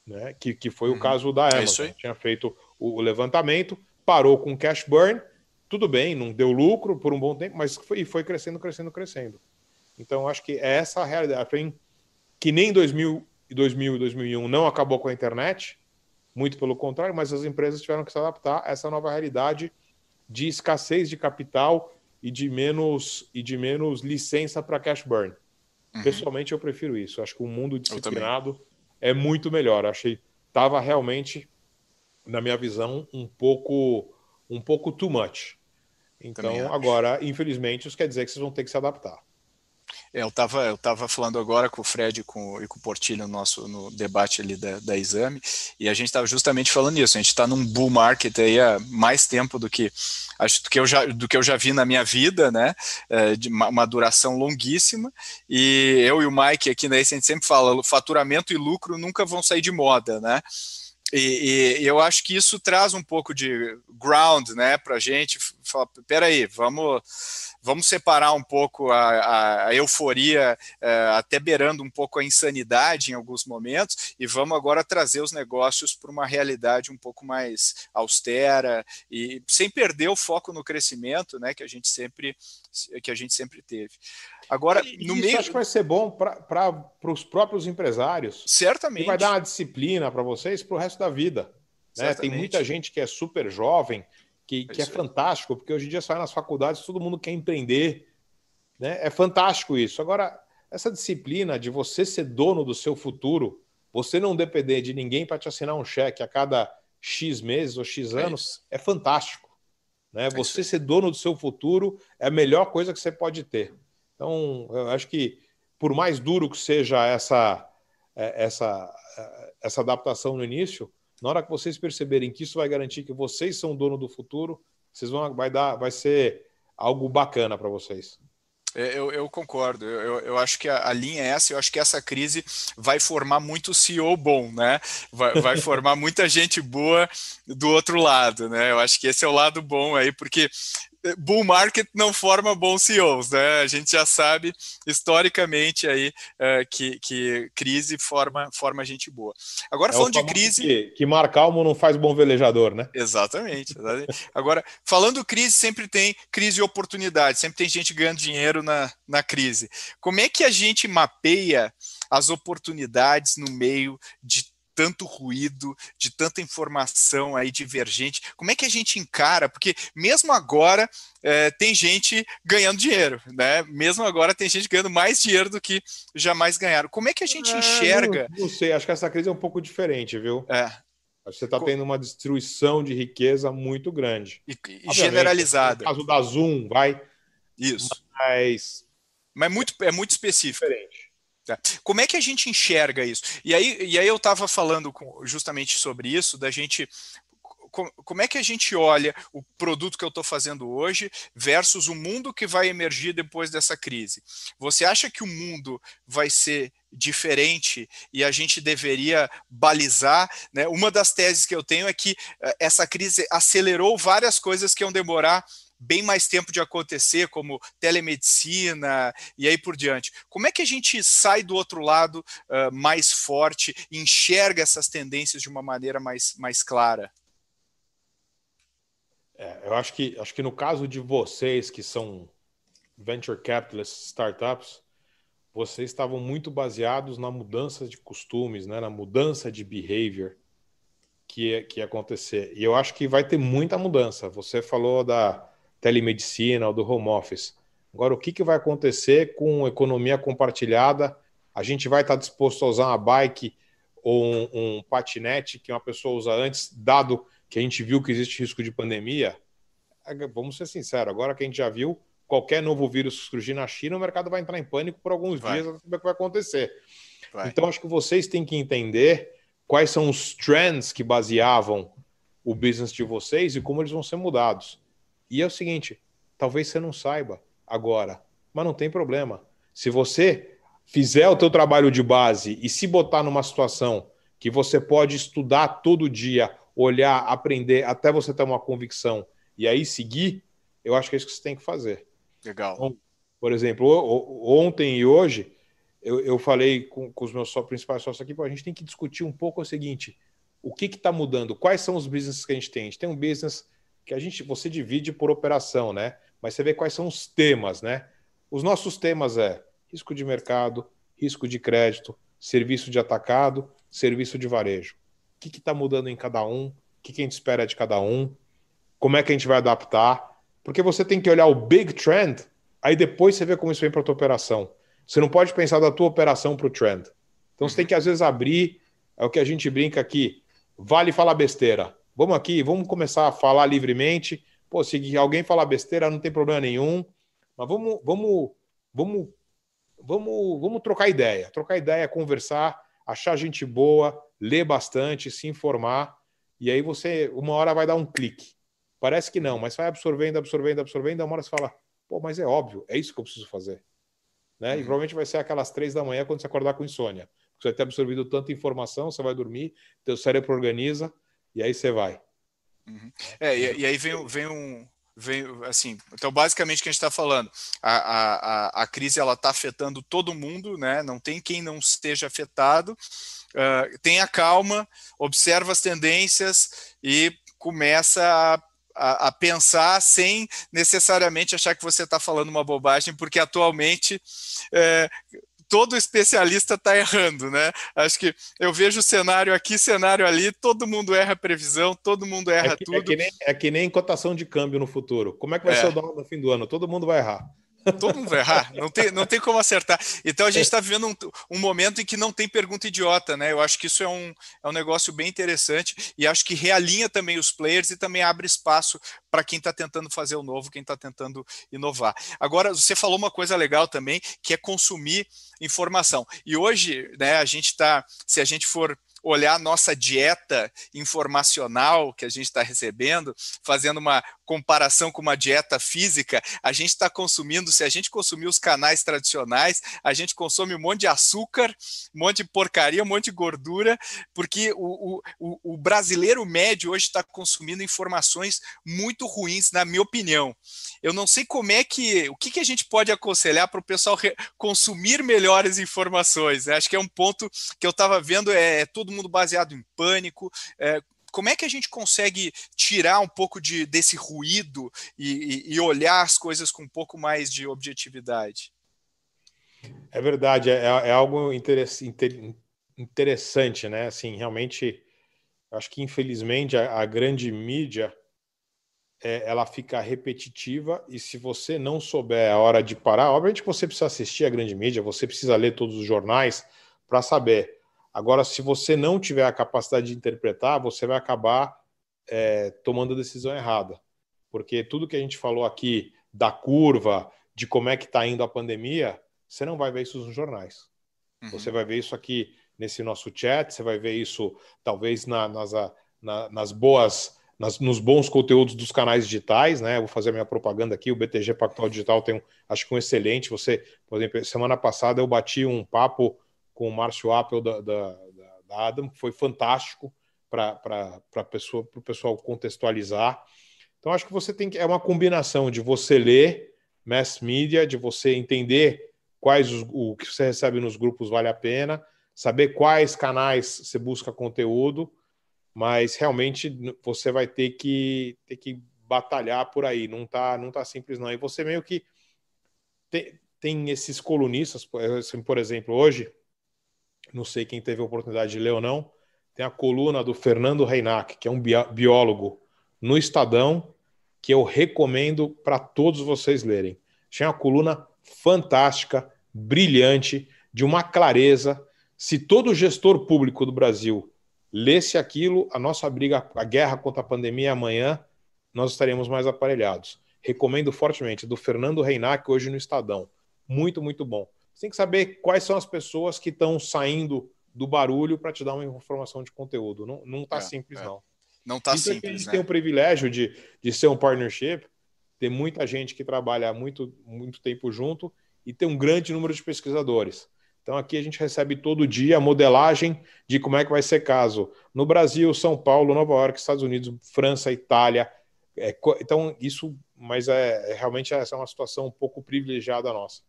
Né? Que foi o caso da Amazon. Tinha feito o levantamento, parou com cash burn, tudo bem, não deu lucro por um bom tempo, mas foi crescendo. Então, acho que é essa a realidade. Que nem 2000 e 2001 não acabou com a internet, muito pelo contrário, mas as empresas tiveram que se adaptar a essa nova realidade de escassez de capital e de menos licença para cash burn. Pessoalmente, eu prefiro isso. Acho que o mundo disciplinado é muito melhor. Estava realmente, na minha visão, um pouco too much. Então, agora, infelizmente, isso quer dizer que vocês vão ter que se adaptar. Eu tava falando agora com o Fred e com o Portilho no debate ali da Exame, e a gente estava justamente falando isso. A gente está num bull market aí há mais tempo do que eu já vi na minha vida, né? De uma duração longuíssima. E eu e o Mike aqui na Ace, a gente sempre fala, faturamento e lucro nunca vão sair de moda, né? E eu acho que isso traz um pouco de ground, né, para a gente falar, peraí, vamos separar um pouco a euforia, até beirando um pouco a insanidade em alguns momentos, e vamos agora trazer os negócios para uma realidade um pouco mais austera, e sem perder o foco no crescimento, né, que a gente sempre teve. Agora, no meio, acho que vai ser bom para os próprios empresários. Certamente. E vai dar uma disciplina para vocês para o resto da vida. Né? Tem muita gente que é super jovem, que é fantástico, porque hoje em dia sai nas faculdades, todo mundo quer empreender. Né? É fantástico isso. Agora, essa disciplina de você ser dono do seu futuro, você não depender de ninguém para te assinar um cheque a cada X meses ou X anos, é fantástico. Né? Você ser dono do seu futuro é a melhor coisa que você pode ter. Então, eu acho que, por mais duro que seja essa adaptação no início, na hora que vocês perceberem que isso vai garantir que vocês são dono do futuro, vai ser algo bacana para vocês. Eu concordo, eu acho que a linha é essa, eu acho que essa crise vai formar muito CEO bom, né? Vai formar muita gente boa do outro lado, né? Eu acho que esse é o lado bom aí, porque bull market não forma bons CEOs, né? A gente já sabe historicamente aí que crise forma gente boa. Agora, falando de crise... Que mar calmo não faz bom velejador, né? Exatamente. Agora, falando crise, sempre tem crise e oportunidade, sempre tem gente ganhando dinheiro na crise. Como é que a gente mapeia as oportunidades no meio de tanto ruído, de tanta informação aí divergente? Como é que a gente encara? Porque mesmo agora tem gente ganhando dinheiro, né? Mesmo agora tem gente ganhando mais dinheiro do que jamais ganharam. Como é que a gente enxerga? Não sei, acho que essa crise é um pouco diferente, viu? Acho que você está tendo uma destruição de riqueza muito grande. E generalizada. No caso da Zoom, vai. Isso. Mas é muito específico. Diferente. Como é que a gente enxerga isso? E aí eu estava falando justamente sobre isso, da gente... Como é que a gente olha o produto que eu estou fazendo hoje versus o mundo que vai emergir depois dessa crise? Você acha que o mundo vai ser diferente e a gente deveria balizar, né? Uma das teses que eu tenho é que essa crise acelerou várias coisas que iam demorar bem mais tempo de acontecer, como telemedicina e aí por diante. Como é que a gente sai do outro lado mais forte e enxerga essas tendências de uma maneira mais clara? Eu acho que no caso de vocês que são venture capitalists, startups, vocês estavam muito baseados na mudança de costumes, né? Na mudança de behavior que ia acontecer. E eu acho que vai ter muita mudança. Você falou da telemedicina ou do home office. Agora, o que vai acontecer com economia compartilhada? A gente vai estar disposto a usar uma bike ou um patinete que uma pessoa usa antes, dado que a gente viu que existe risco de pandemia? Vamos ser sinceros, agora que a gente já viu qualquer novo vírus surgir na China, o mercado vai entrar em pânico por alguns dias para saber o que vai acontecer. Então, acho que vocês têm que entender quais são os trends que baseavam o business de vocês e como eles vão ser mudados. E é o seguinte, talvez você não saiba agora, mas não tem problema. Se você fizer o teu trabalho de base e se botar numa situação que você pode estudar todo dia, olhar, aprender, até você ter uma convicção e aí seguir, eu acho que é isso que você tem que fazer. Legal. Então, por exemplo, ontem e hoje, eu falei com os meus principais sócios aqui, a gente tem que discutir um pouco o seguinte, o que está mudando? Quais são os businesses que a gente tem? A gente tem um business que você divide por operação, né? Mas você vê quais são os temas, né? Os nossos temas risco de mercado, risco de crédito, serviço de atacado, serviço de varejo. O que está mudando em cada um? O que a gente espera de cada um? Como é que a gente vai adaptar? Porque você tem que olhar o big trend, aí depois você vê como isso vem para a tua operação. Você não pode pensar da tua operação para o trend. Então você tem que, às vezes, abrir, é o que a gente brinca aqui, vale falar besteira. Vamos aqui, vamos começar a falar livremente, Pô, se alguém falar besteira, não tem problema nenhum, mas vamos trocar ideia, conversar, achar gente boa, ler bastante, se informar, e aí você, uma hora vai dar um clique. Parece que não, mas vai absorvendo, uma hora você fala, pô, mas é óbvio, é isso que eu preciso fazer. Né? E provavelmente vai ser aquelas 3 da manhã quando você acordar com insônia. Você vai ter absorvido tanta informação, você vai dormir, teu cérebro organiza, e aí você vai. E aí vem assim, então basicamente o que a gente está falando, a crise ela está afetando todo mundo, né? Não tem quem não esteja afetado, tenha calma, observa as tendências e começa a pensar sem necessariamente achar que você está falando uma bobagem, porque atualmente todo especialista está errando, né? Acho que eu vejo cenário aqui, cenário ali, todo mundo erra previsão, todo mundo erra tudo. É que nem cotação de câmbio no futuro. Como é que vai ser o dólar no fim do ano? Todo mundo vai errar. Todo mundo vai errar, não tem como acertar. Então a gente está vivendo um momento em que não tem pergunta idiota, né? Eu acho que isso é um negócio bem interessante e acho que realinha também os players e também abre espaço para quem está tentando fazer o novo, quem está tentando inovar. Agora, você falou uma coisa legal também, que é consumir informação. E hoje, né, se a gente for olhar a nossa dieta informacional que a gente está recebendo, fazendo uma comparação com uma dieta física, a gente está consumindo, se a gente consumir os canais tradicionais, a gente consome um monte de açúcar, um monte de porcaria, um monte de gordura, porque o brasileiro médio hoje está consumindo informações muito ruins, na minha opinião. Eu não sei o que a gente pode aconselhar para o pessoal consumir melhores informações. Acho que é um ponto que eu estava vendo, todo mundo baseado em pânico. Como é que a gente consegue tirar um pouco desse ruído e olhar as coisas com um pouco mais de objetividade? É verdade, é algo interessante, né? Assim, realmente, acho que infelizmente a grande mídia ela fica repetitiva e se você não souber a hora de parar, obviamente você precisa assistir a grande mídia, você precisa ler todos os jornais para saber. Agora, se você não tiver a capacidade de interpretar, você vai acabar tomando a decisão errada. Porque tudo que a gente falou aqui da curva, de como é que está indo a pandemia, você não vai ver isso nos jornais. Uhum. Você vai ver isso aqui nesse nosso chat, você vai ver isso talvez nos bons conteúdos dos canais digitais, né? Eu vou fazer a minha propaganda aqui, o BTG Pactual Digital tem acho que um excelente. Por exemplo, semana passada eu bati um papo com o Márcio Appel da Adam, que foi fantástico para o pessoal contextualizar. Então, acho que é uma combinação de você ler mass media, de você entender o que você recebe nos grupos vale a pena, saber quais canais você busca conteúdo, mas realmente você vai ter que batalhar por aí, não tá simples não. E você meio que tem esses colunistas, por exemplo, hoje, não sei quem teve a oportunidade de ler ou não, tem a coluna do Fernando Reinach, que é um biólogo no Estadão, que eu recomendo para todos vocês lerem. Achei uma coluna fantástica, brilhante, de uma clareza. Se todo gestor público do Brasil lesse aquilo, a nossa briga, a guerra contra a pandemia amanhã, nós estaremos mais aparelhados. Recomendo fortemente, do Fernando Reinach, hoje no Estadão. Muito, muito bom. Você tem que saber quais são as pessoas que estão saindo do barulho para te dar uma informação de conteúdo. Não está simples, não. Não está simples, que a gente né? tem o privilégio de ser um partnership, ter muita gente que trabalha há muito, muito tempo junto e ter um grande número de pesquisadores. Então aqui a gente recebe todo dia a modelagem de como é que vai ser caso no Brasil, São Paulo, Nova York, Estados Unidos, França, Itália. Então isso, mas realmente essa é uma situação um pouco privilegiada nossa.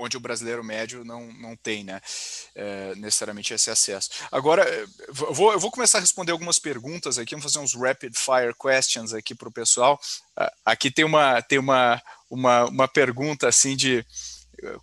Onde o brasileiro médio não tem, né, necessariamente esse acesso. Agora, eu vou começar a responder algumas perguntas aqui, vamos fazer uns rapid fire questions aqui para o pessoal. Aqui tem uma pergunta assim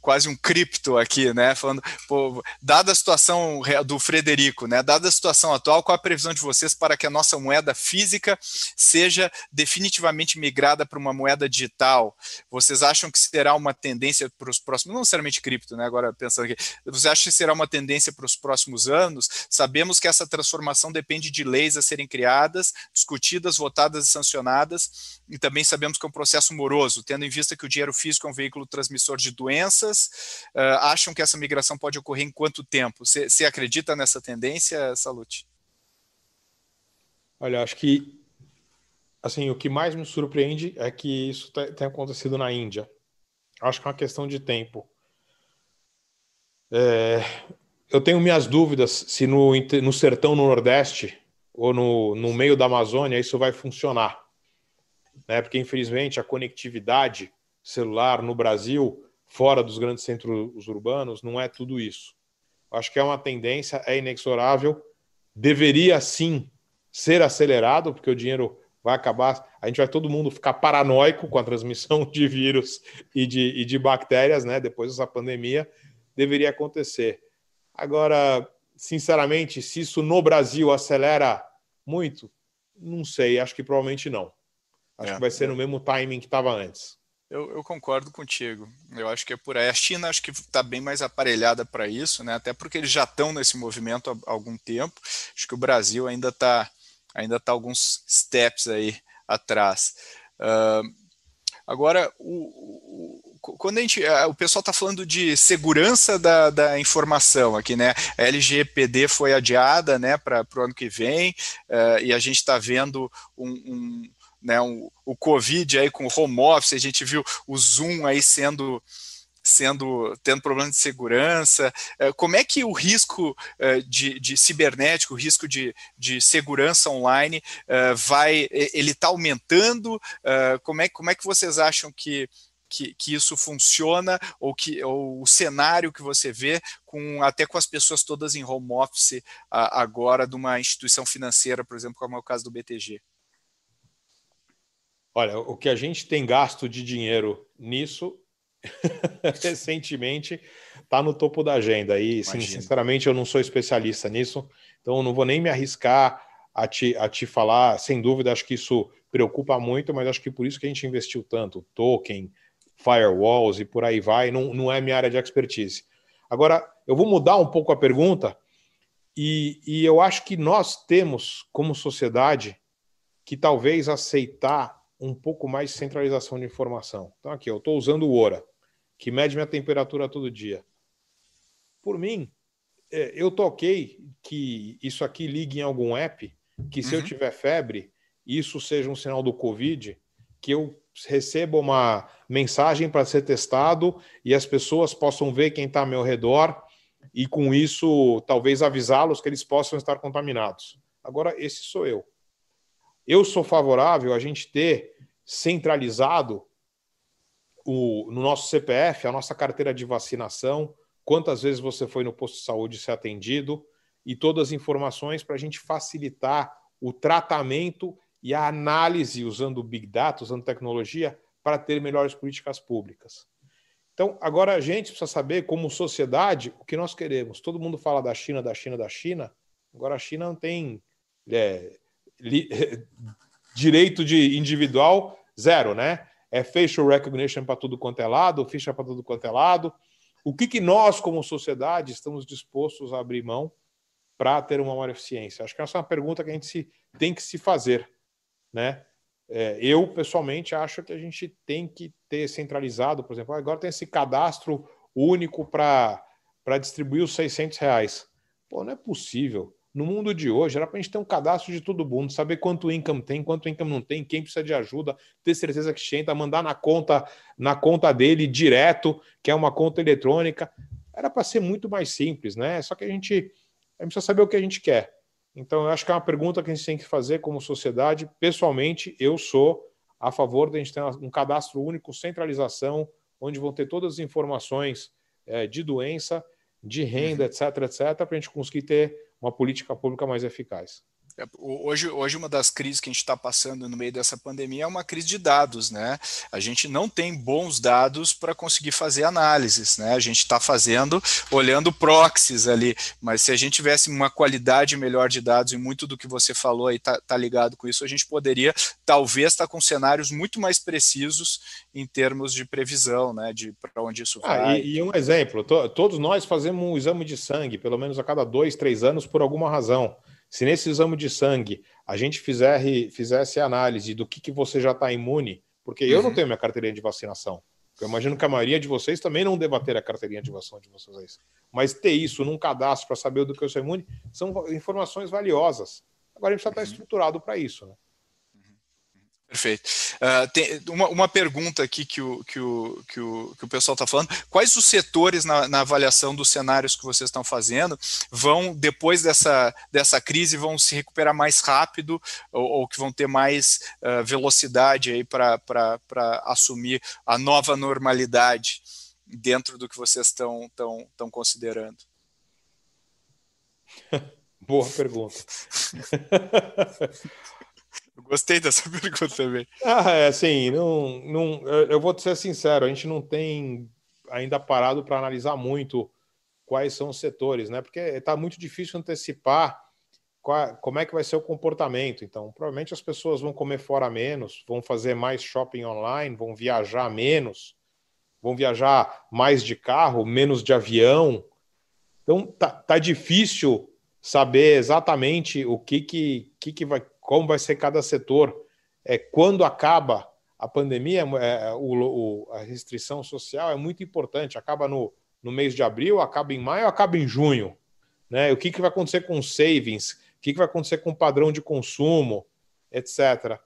quase um cripto aqui, né? Falando, pô, dada a situação do Frederico, né? Dada a situação atual, qual a previsão de vocês para que a nossa moeda física seja definitivamente migrada para uma moeda digital? Vocês acham que será uma tendência para os próximos, não necessariamente cripto, né? Agora pensando aqui, você acha que será uma tendência para os próximos anos? Sabemos que essa transformação depende de leis a serem criadas, discutidas, votadas e sancionadas, e também sabemos que é um processo moroso, tendo em vista que o dinheiro físico é um veículo transmissor de doenças. Acham que essa migração pode ocorrer em quanto tempo? Você acredita nessa tendência, Salute? Olha, acho que assim, o que mais me surpreende é que isso tem acontecido na Índia. Acho que é uma questão de tempo. Eu tenho minhas dúvidas se no sertão, no Nordeste, ou no meio da Amazônia, isso vai funcionar. Né? Porque, infelizmente, a conectividade celular no Brasil, fora dos grandes centros urbanos, não é tudo isso. Acho que é uma tendência, é inexorável, deveria sim ser acelerado, porque o dinheiro vai acabar, a gente vai todo mundo ficar paranoico com a transmissão de vírus e de bactérias, né? Depois dessa pandemia, deveria acontecer. Agora, sinceramente, se isso no Brasil acelera muito, não sei, acho que provavelmente não. Acho que vai ser no mesmo timing que estava antes. Eu concordo contigo. Eu acho que é por aí. A China acho que está bem mais aparelhada para isso, né? Até porque eles já estão nesse movimento há algum tempo. Acho que o Brasil ainda tá alguns steps aí atrás. Agora, quando o pessoal está falando de segurança da informação aqui, né? A LGPD foi adiada, né, para o ano que vem, e a gente está vendo o Covid aí com o home office, a gente viu o Zoom aí tendo problemas de segurança. Como é que o risco de cibernético, o risco de segurança online ele está aumentando? Como é que vocês acham que isso funciona, ou o cenário que você vê até com as pessoas todas em home office agora de uma instituição financeira, por exemplo, como é o caso do BTG? Olha, o que a gente tem gasto de dinheiro nisso recentemente está no topo da agenda. E, sim, sinceramente, eu não sou especialista nisso, então eu não vou nem me arriscar a te falar. Sem dúvida, acho que isso preocupa muito, mas acho que por isso que a gente investiu tanto. Token, firewalls e por aí vai, não é minha área de expertise. Agora, eu vou mudar um pouco a pergunta e eu acho que nós temos, como sociedade, que talvez aceitar um pouco mais de centralização de informação. Então aqui, eu estou usando o Oura, que mede minha temperatura todo dia. Por mim, eu toquei que isso aqui ligue em algum app, que se eu tiver febre, isso seja um sinal do Covid, que eu receba uma mensagem para ser testado e as pessoas possam ver quem está ao meu redor e com isso talvez avisá-los que eles possam estar contaminados. Agora, esse sou eu. Eu sou favorável a gente ter centralizado no nosso CPF, a nossa carteira de vacinação, quantas vezes você foi no posto de saúde ser atendido e todas as informações para a gente facilitar o tratamento e a análise usando Big Data, usando tecnologia, para ter melhores políticas públicas. Então, agora a gente precisa saber, como sociedade, o que nós queremos. Todo mundo fala da China, da China, da China. Agora a China não tem direito de individual zero, né? É facial recognition para tudo quanto é lado, ficha para tudo quanto é lado. O que nós, como sociedade, estamos dispostos a abrir mão para ter uma maior eficiência? Acho que essa é uma pergunta que a gente tem que se fazer, né? Eu, pessoalmente, acho que a gente tem que ter centralizado, por exemplo, agora tem esse cadastro único para distribuir os R$600. Pô, não é possível. No mundo de hoje, era para a gente ter um cadastro de todo mundo, saber quanto income tem, quanto income não tem, quem precisa de ajuda, ter certeza que entra, mandar na conta dele direto, que é uma conta eletrônica. Era para ser muito mais simples, né? Só que a gente precisa saber o que a gente quer. Então, eu acho que é uma pergunta que a gente tem que fazer como sociedade. Pessoalmente, eu sou a favor de a gente ter um cadastro único, centralização, onde vão ter todas as informações de doença, de renda, etc., para a gente conseguir ter uma política pública mais eficaz. Hoje uma das crises que a gente está passando no meio dessa pandemia é uma crise de dados, né? A gente não tem bons dados para conseguir fazer análises, né? A gente está olhando proxies ali, mas se a gente tivesse uma qualidade melhor de dados, e muito do que você falou aí tá ligado com isso, a gente poderia talvez estar com cenários muito mais precisos em termos de previsão, né? De para onde isso vai. E um exemplo, todos nós fazemos um exame de sangue, pelo menos a cada 2, 3 anos, por alguma razão. Se nesse exame de sangue a gente fizesse análise do que você já está imune, porque eu não tenho minha carteirinha de vacinação. Eu imagino que a maioria de vocês também não deva ter a carteirinha de vacinação de vocês. Mas ter isso num cadastro para saber do que eu sou imune são informações valiosas. Agora a gente já está estruturado para isso, né? Perfeito. Tem uma pergunta aqui que o pessoal está falando. Quais os setores na avaliação dos cenários que vocês estão fazendo vão, depois dessa crise, vão se recuperar mais rápido ou que vão ter mais velocidade aí para assumir a nova normalidade dentro do que vocês estão considerando? Boa pergunta. Eu gostei dessa pergunta também. Assim, eu vou te ser sincero, a gente não tem ainda parado para analisar muito quais são os setores, né? Porque está muito difícil antecipar como é que vai ser o comportamento. Então, provavelmente as pessoas vão comer fora menos, vão fazer mais shopping online, vão viajar menos, vão viajar mais de carro, menos de avião. Então, tá difícil saber exatamente o que vai, como vai ser cada setor. Quando acaba a pandemia, a restrição social é muito importante. Acaba no mês de abril, acaba em maio, acaba em junho. Né? O que vai acontecer com os savings? O que vai acontecer com o padrão de consumo, etc.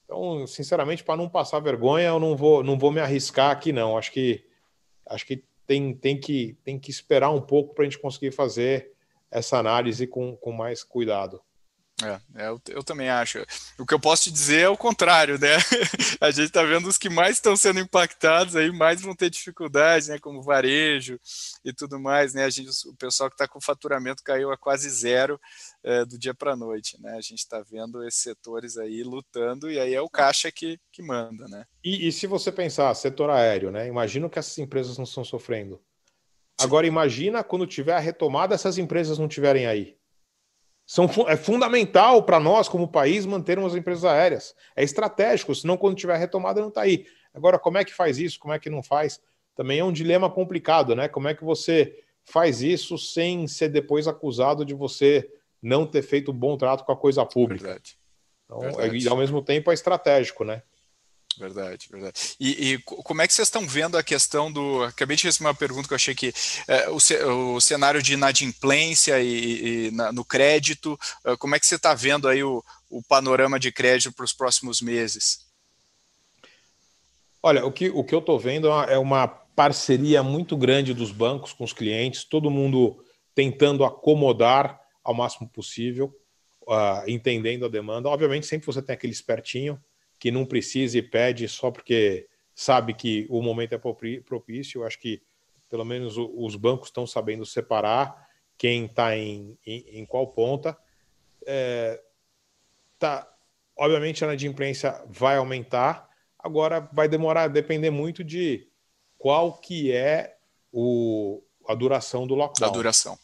Então, sinceramente, para não passar vergonha, eu não vou me arriscar aqui, não. Acho que tem que esperar um pouco para a gente conseguir fazer essa análise com mais cuidado. Eu também acho. O que eu posso te dizer é o contrário, né? A gente está vendo os que mais estão sendo impactados, aí mais vão ter dificuldades, né? Como varejo e tudo mais, né? O pessoal que está com faturamento caiu a quase zero do dia para a noite, né? A gente está vendo esses setores aí lutando e aí é o caixa que manda, né? E se você pensar, setor aéreo, né? Imagina que essas empresas não estão sofrendo. Agora imagina quando tiver a retomada, essas empresas não estiverem aí. É fundamental para nós, como país, mantermos as empresas aéreas. É estratégico, senão quando tiver a retomada não está aí. Agora, como é que faz isso? Como é que não faz? Também é um dilema complicado, né? Como é que você faz isso sem ser depois acusado de você não ter feito um bom trato com a coisa pública? Verdade. Então, Verdade. E ao mesmo tempo é estratégico, né? Verdade. E como é que vocês estão vendo a questão do... Acabei de receber uma pergunta que eu achei que o cenário de inadimplência no crédito, como é que você está vendo aí o panorama de crédito para os próximos meses? Olha, o que eu estou vendo é uma parceria muito grande dos bancos com os clientes, todo mundo tentando acomodar ao máximo possível, entendendo a demanda. Obviamente, sempre você tem aquele espertinho que não precisa e pede só porque sabe que o momento é propício. Eu acho que, pelo menos, os bancos estão sabendo separar quem está em qual ponta. Obviamente, a inadimplência vai aumentar. Agora, vai depender muito de qual que é a duração do lockdown. A duração.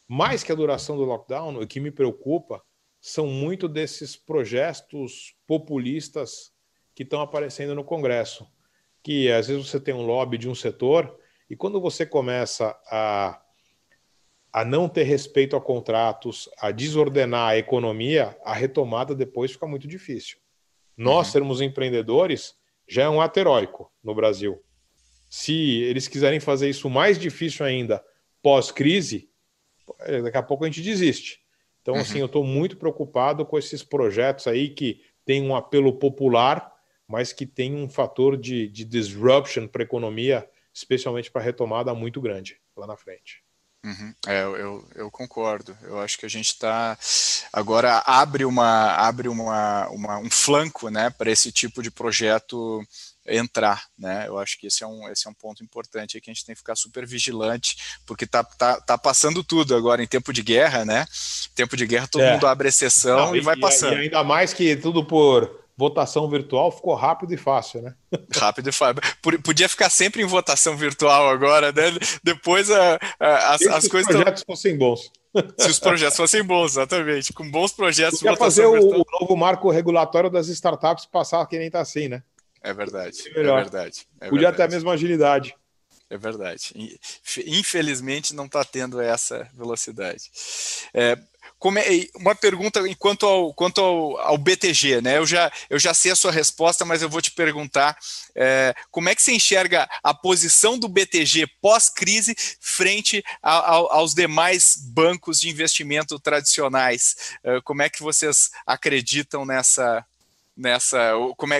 Mais que a duração do lockdown, o que me preocupa são muito desses projetos populistas que estão aparecendo no Congresso, que às vezes você tem um lobby de um setor e quando você começa a não ter respeito a contratos, a desordenar a economia, a retomada depois fica muito difícil. Nós sermos empreendedores já é um ato heróico no Brasil. Se eles quiserem fazer isso mais difícil ainda pós-crise, daqui a pouco a gente desiste. Então, assim, eu estou muito preocupado com esses projetos aí que têm um apelo popular, mas que tem um fator de disruption para a economia, especialmente para a retomada, muito grande lá na frente. Eu concordo. Eu acho que a gente está agora abre um flanco, né, para esse tipo de projeto entrar, né? Eu acho que esse é um ponto importante aí que a gente tem que ficar super vigilante, porque tá passando tudo agora em tempo de guerra, né? Tempo de guerra, todo mundo abre exceção e vai passando. E ainda mais que tudo por votação virtual ficou rápido e fácil, né? Rápido e fácil. Podia ficar sempre em votação virtual agora, né? Depois as coisas... Se os projetos fossem bons. Se os projetos fossem bons, exatamente. Com bons projetos de votação fazer virtual. O novo marco regulatório das startups passar que nem tá assim, né? É verdade, é verdade. Podia ter a mesma agilidade. É verdade. Infelizmente não está tendo essa velocidade. Uma pergunta quanto ao BTG, né? Eu já sei a sua resposta, mas eu vou te perguntar como é que você enxerga a posição do BTG pós-crise frente aos demais bancos de investimento tradicionais? Como é que vocês acreditam nessa como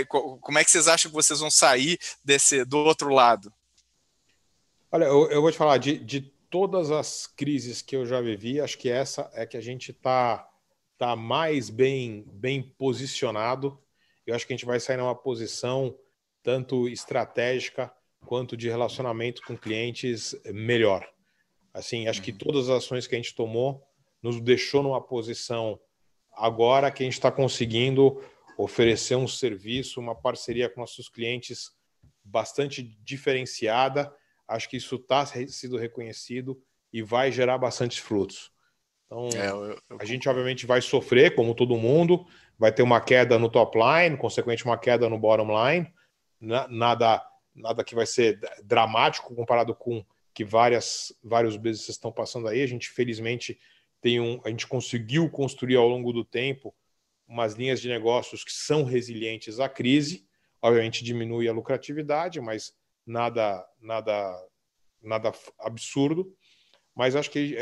é que vocês acham que vocês vão sair do outro lado? Olha, eu vou te falar, de todas as crises que eu já vivi, acho que essa é que a gente tá mais bem posicionado. Eu acho que a gente vai sair numa posição tanto estratégica quanto de relacionamento com clientes melhor. Assim, acho que todas as ações que a gente tomou nos deixou numa posição agora que a gente está conseguindo oferecer um serviço, uma parceria com nossos clientes bastante diferenciada. Acho que isso está sendo reconhecido e vai gerar bastante frutos. Então, a gente obviamente vai sofrer, como todo mundo, vai ter uma queda no top line, consequentemente uma queda no bottom line, nada que vai ser dramático comparado com que vários businesses estão passando aí. A gente, felizmente, a gente conseguiu construir ao longo do tempo umas linhas de negócios que são resilientes à crise. Obviamente diminui a lucratividade, mas nada absurdo, mas acho que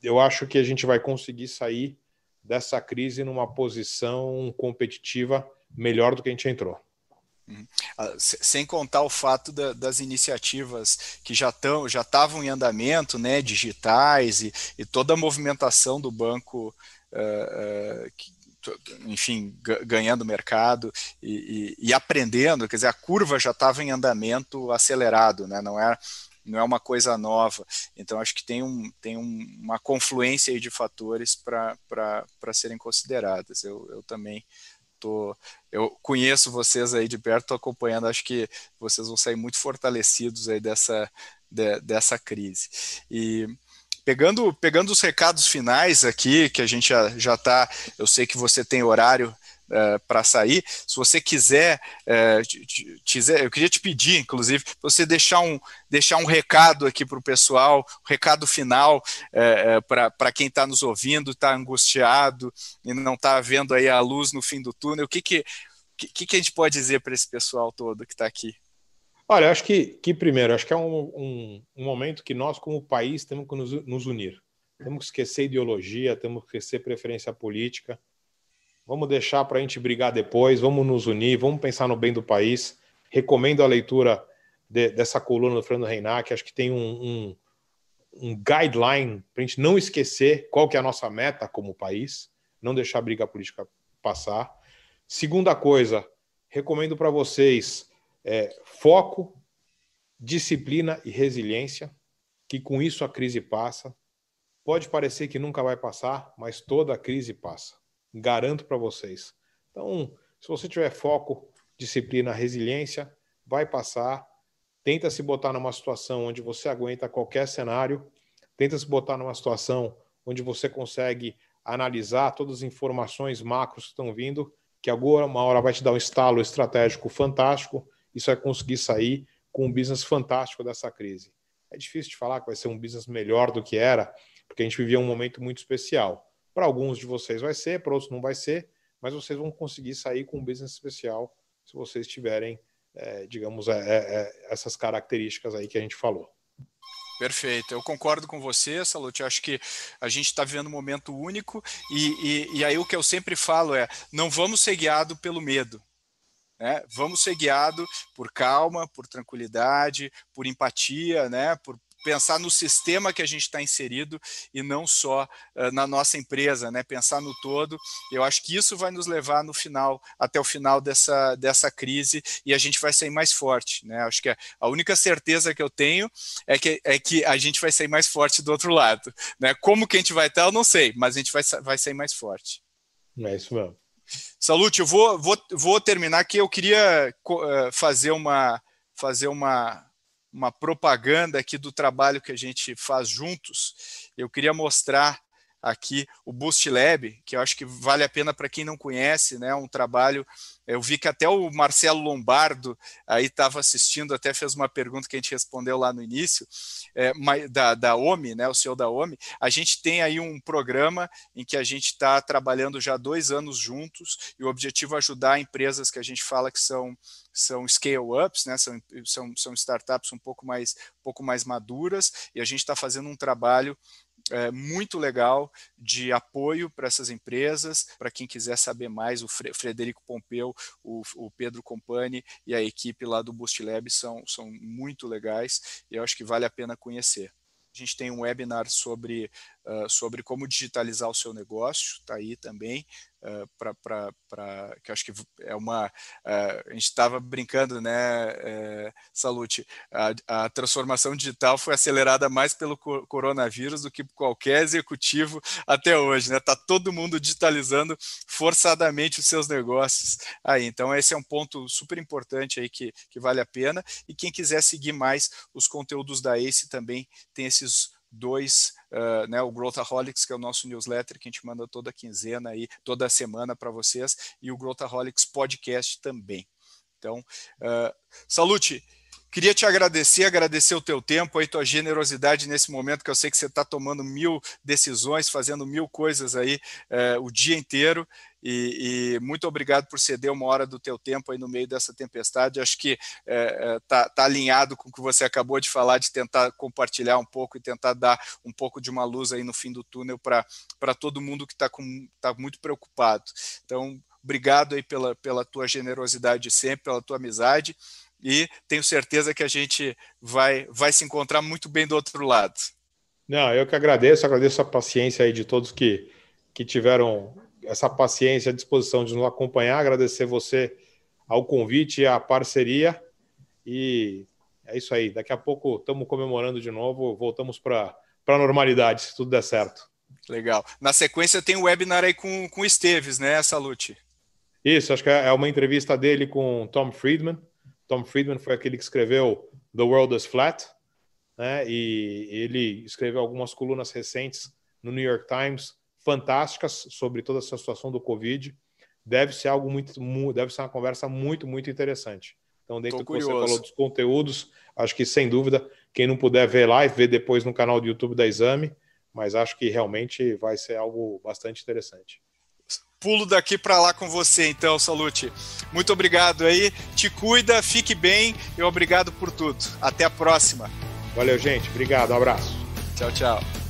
eu acho que a gente vai conseguir sair dessa crise numa posição competitiva melhor do que a gente entrou. Sem contar o fato das iniciativas que já estavam em andamento, né, digitais e toda a movimentação do banco, enfim, ganhando mercado e aprendendo, quer dizer, a curva já estava em andamento acelerado, né? Não é uma coisa nova. Então, acho que tem uma confluência aí de fatores para serem consideradas. Eu também eu conheço vocês aí de perto, estou acompanhando, acho que vocês vão sair muito fortalecidos aí dessa crise. E pegando os recados finais aqui, que a gente já está, eu sei que você tem horário para sair, se você quiser, eu queria te pedir, inclusive, para você deixar um recado aqui para o pessoal, um recado final para quem está nos ouvindo, está angustiado e não está vendo aí a luz no fim do túnel. O que a gente pode dizer para esse pessoal todo que está aqui? Olha, acho que primeiro, acho que é um momento que nós, como país, temos que nos unir. Temos que esquecer ideologia, temos que esquecer preferência política. Vamos deixar para a gente brigar depois, vamos nos unir, vamos pensar no bem do país. Recomendo a leitura dessa coluna do Fernando Reinach, acho que tem um guideline para a gente não esquecer qual que é a nossa meta como país, não deixar a briga política passar. Segunda coisa, recomendo para vocês foco, disciplina e resiliência, que com isso a crise passa. Pode parecer que nunca vai passar, mas toda a crise passa. Garanto para vocês. Então, se você tiver foco, disciplina, resiliência, vai passar. Tenta se botar numa situação onde você aguenta qualquer cenário. Tenta se botar numa situação onde você consegue analisar todas as informações macros que estão vindo, que agora uma hora vai te dar um estalo estratégico fantástico e você vai conseguir sair com um business fantástico dessa crise. É difícil de falar que vai ser um business melhor do que era, porque a gente vivia um momento muito especial. Para alguns de vocês vai ser, para outros não vai ser, mas vocês vão conseguir sair com um business especial se vocês tiverem, digamos, essas características aí que a gente falou. Perfeito, eu concordo com você, Salute. Acho que a gente está vivendo um momento único e aí o que eu sempre falo não vamos ser guiados pelo medo. Né? Vamos ser guiados por calma, por tranquilidade, por empatia, né? por pensar no sistema que a gente está inserido e não só na nossa empresa, né? Pensar no todo. Eu acho que isso vai nos levar no final, até o final dessa crise, e a gente vai sair mais forte, né? Acho que a única certeza que eu tenho é que a gente vai sair mais forte do outro lado, né? Como que a gente vai estar, eu não sei, mas a gente vai sair mais forte. É isso mesmo. Salute, eu vou terminar aqui. Eu queria fazer uma propaganda aqui do trabalho que a gente faz juntos. Eu queria mostrar aqui o Boost Lab, que eu acho que vale a pena para quem não conhece, né? Um trabalho, eu vi que até o Marcelo Lombardo aí estava assistindo, até fez uma pergunta que a gente respondeu lá no início, da OMI, né? O CEO da OMI. A gente tem aí um programa em que a gente está trabalhando já 2 anos juntos, e o objetivo é ajudar empresas que a gente fala que são scale-ups, né? São startups um pouco mais maduras, e a gente está fazendo um trabalho muito legal de apoio para essas empresas. Para quem quiser saber mais, o Frederico Pompeu, o Pedro Compani e a equipe lá do Boost Lab são muito legais, e eu acho que vale a pena conhecer. A gente tem um webinar sobre como digitalizar o seu negócio, está aí também, que eu acho que é uma... a gente estava brincando, né, Salute? A transformação digital foi acelerada mais pelo coronavírus do que por qualquer executivo até hoje, né? Está todo mundo digitalizando forçadamente os seus negócios aí. Então, esse é um ponto super importante aí que vale a pena. E quem quiser seguir mais os conteúdos da ACE também tem esses 2, né, o Growthaholics, que é o nosso newsletter que a gente manda toda quinzena aí, toda semana para vocês, e o Growthaholics Podcast também. Então, Salute, queria te agradecer o teu tempo, a tua generosidade nesse momento, que eu sei que você está tomando 1000 decisões, fazendo 1000 coisas aí o dia inteiro, e muito obrigado por ceder 1 hora do teu tempo aí no meio dessa tempestade. Acho que tá alinhado com o que você acabou de falar, de tentar compartilhar um pouco e tentar dar um pouco de uma luz aí no fim do túnel para todo mundo que tá muito preocupado. Então, obrigado aí pela tua generosidade sempre, pela tua amizade, e tenho certeza que a gente vai se encontrar muito bem do outro lado. Não, eu que agradeço a paciência aí de todos que tiveram essa paciência, a disposição de nos acompanhar, agradecer você ao convite e à parceria, e é isso aí. Daqui a pouco estamos comemorando de novo, voltamos para a normalidade, se tudo der certo. Legal. Na sequência tem um webinar aí com o Esteves, né, Salute? Isso, acho que é uma entrevista dele com Tom Friedman. Tom Friedman foi aquele que escreveu The World is Flat, né? E ele escreveu algumas colunas recentes no New York Times, fantásticas, sobre toda essa situação do Covid. Deve ser uma conversa muito, muito interessante. Então, dentro do que você falou dos conteúdos, acho que, sem dúvida, quem não puder ver lá, vê depois no canal do YouTube da Exame, mas acho que realmente vai ser algo bastante interessante. Pulo daqui para lá com você, então, Salute. Muito obrigado aí, te cuida, fique bem e obrigado por tudo. Até a próxima. Valeu, gente. Obrigado, um abraço. Tchau, tchau.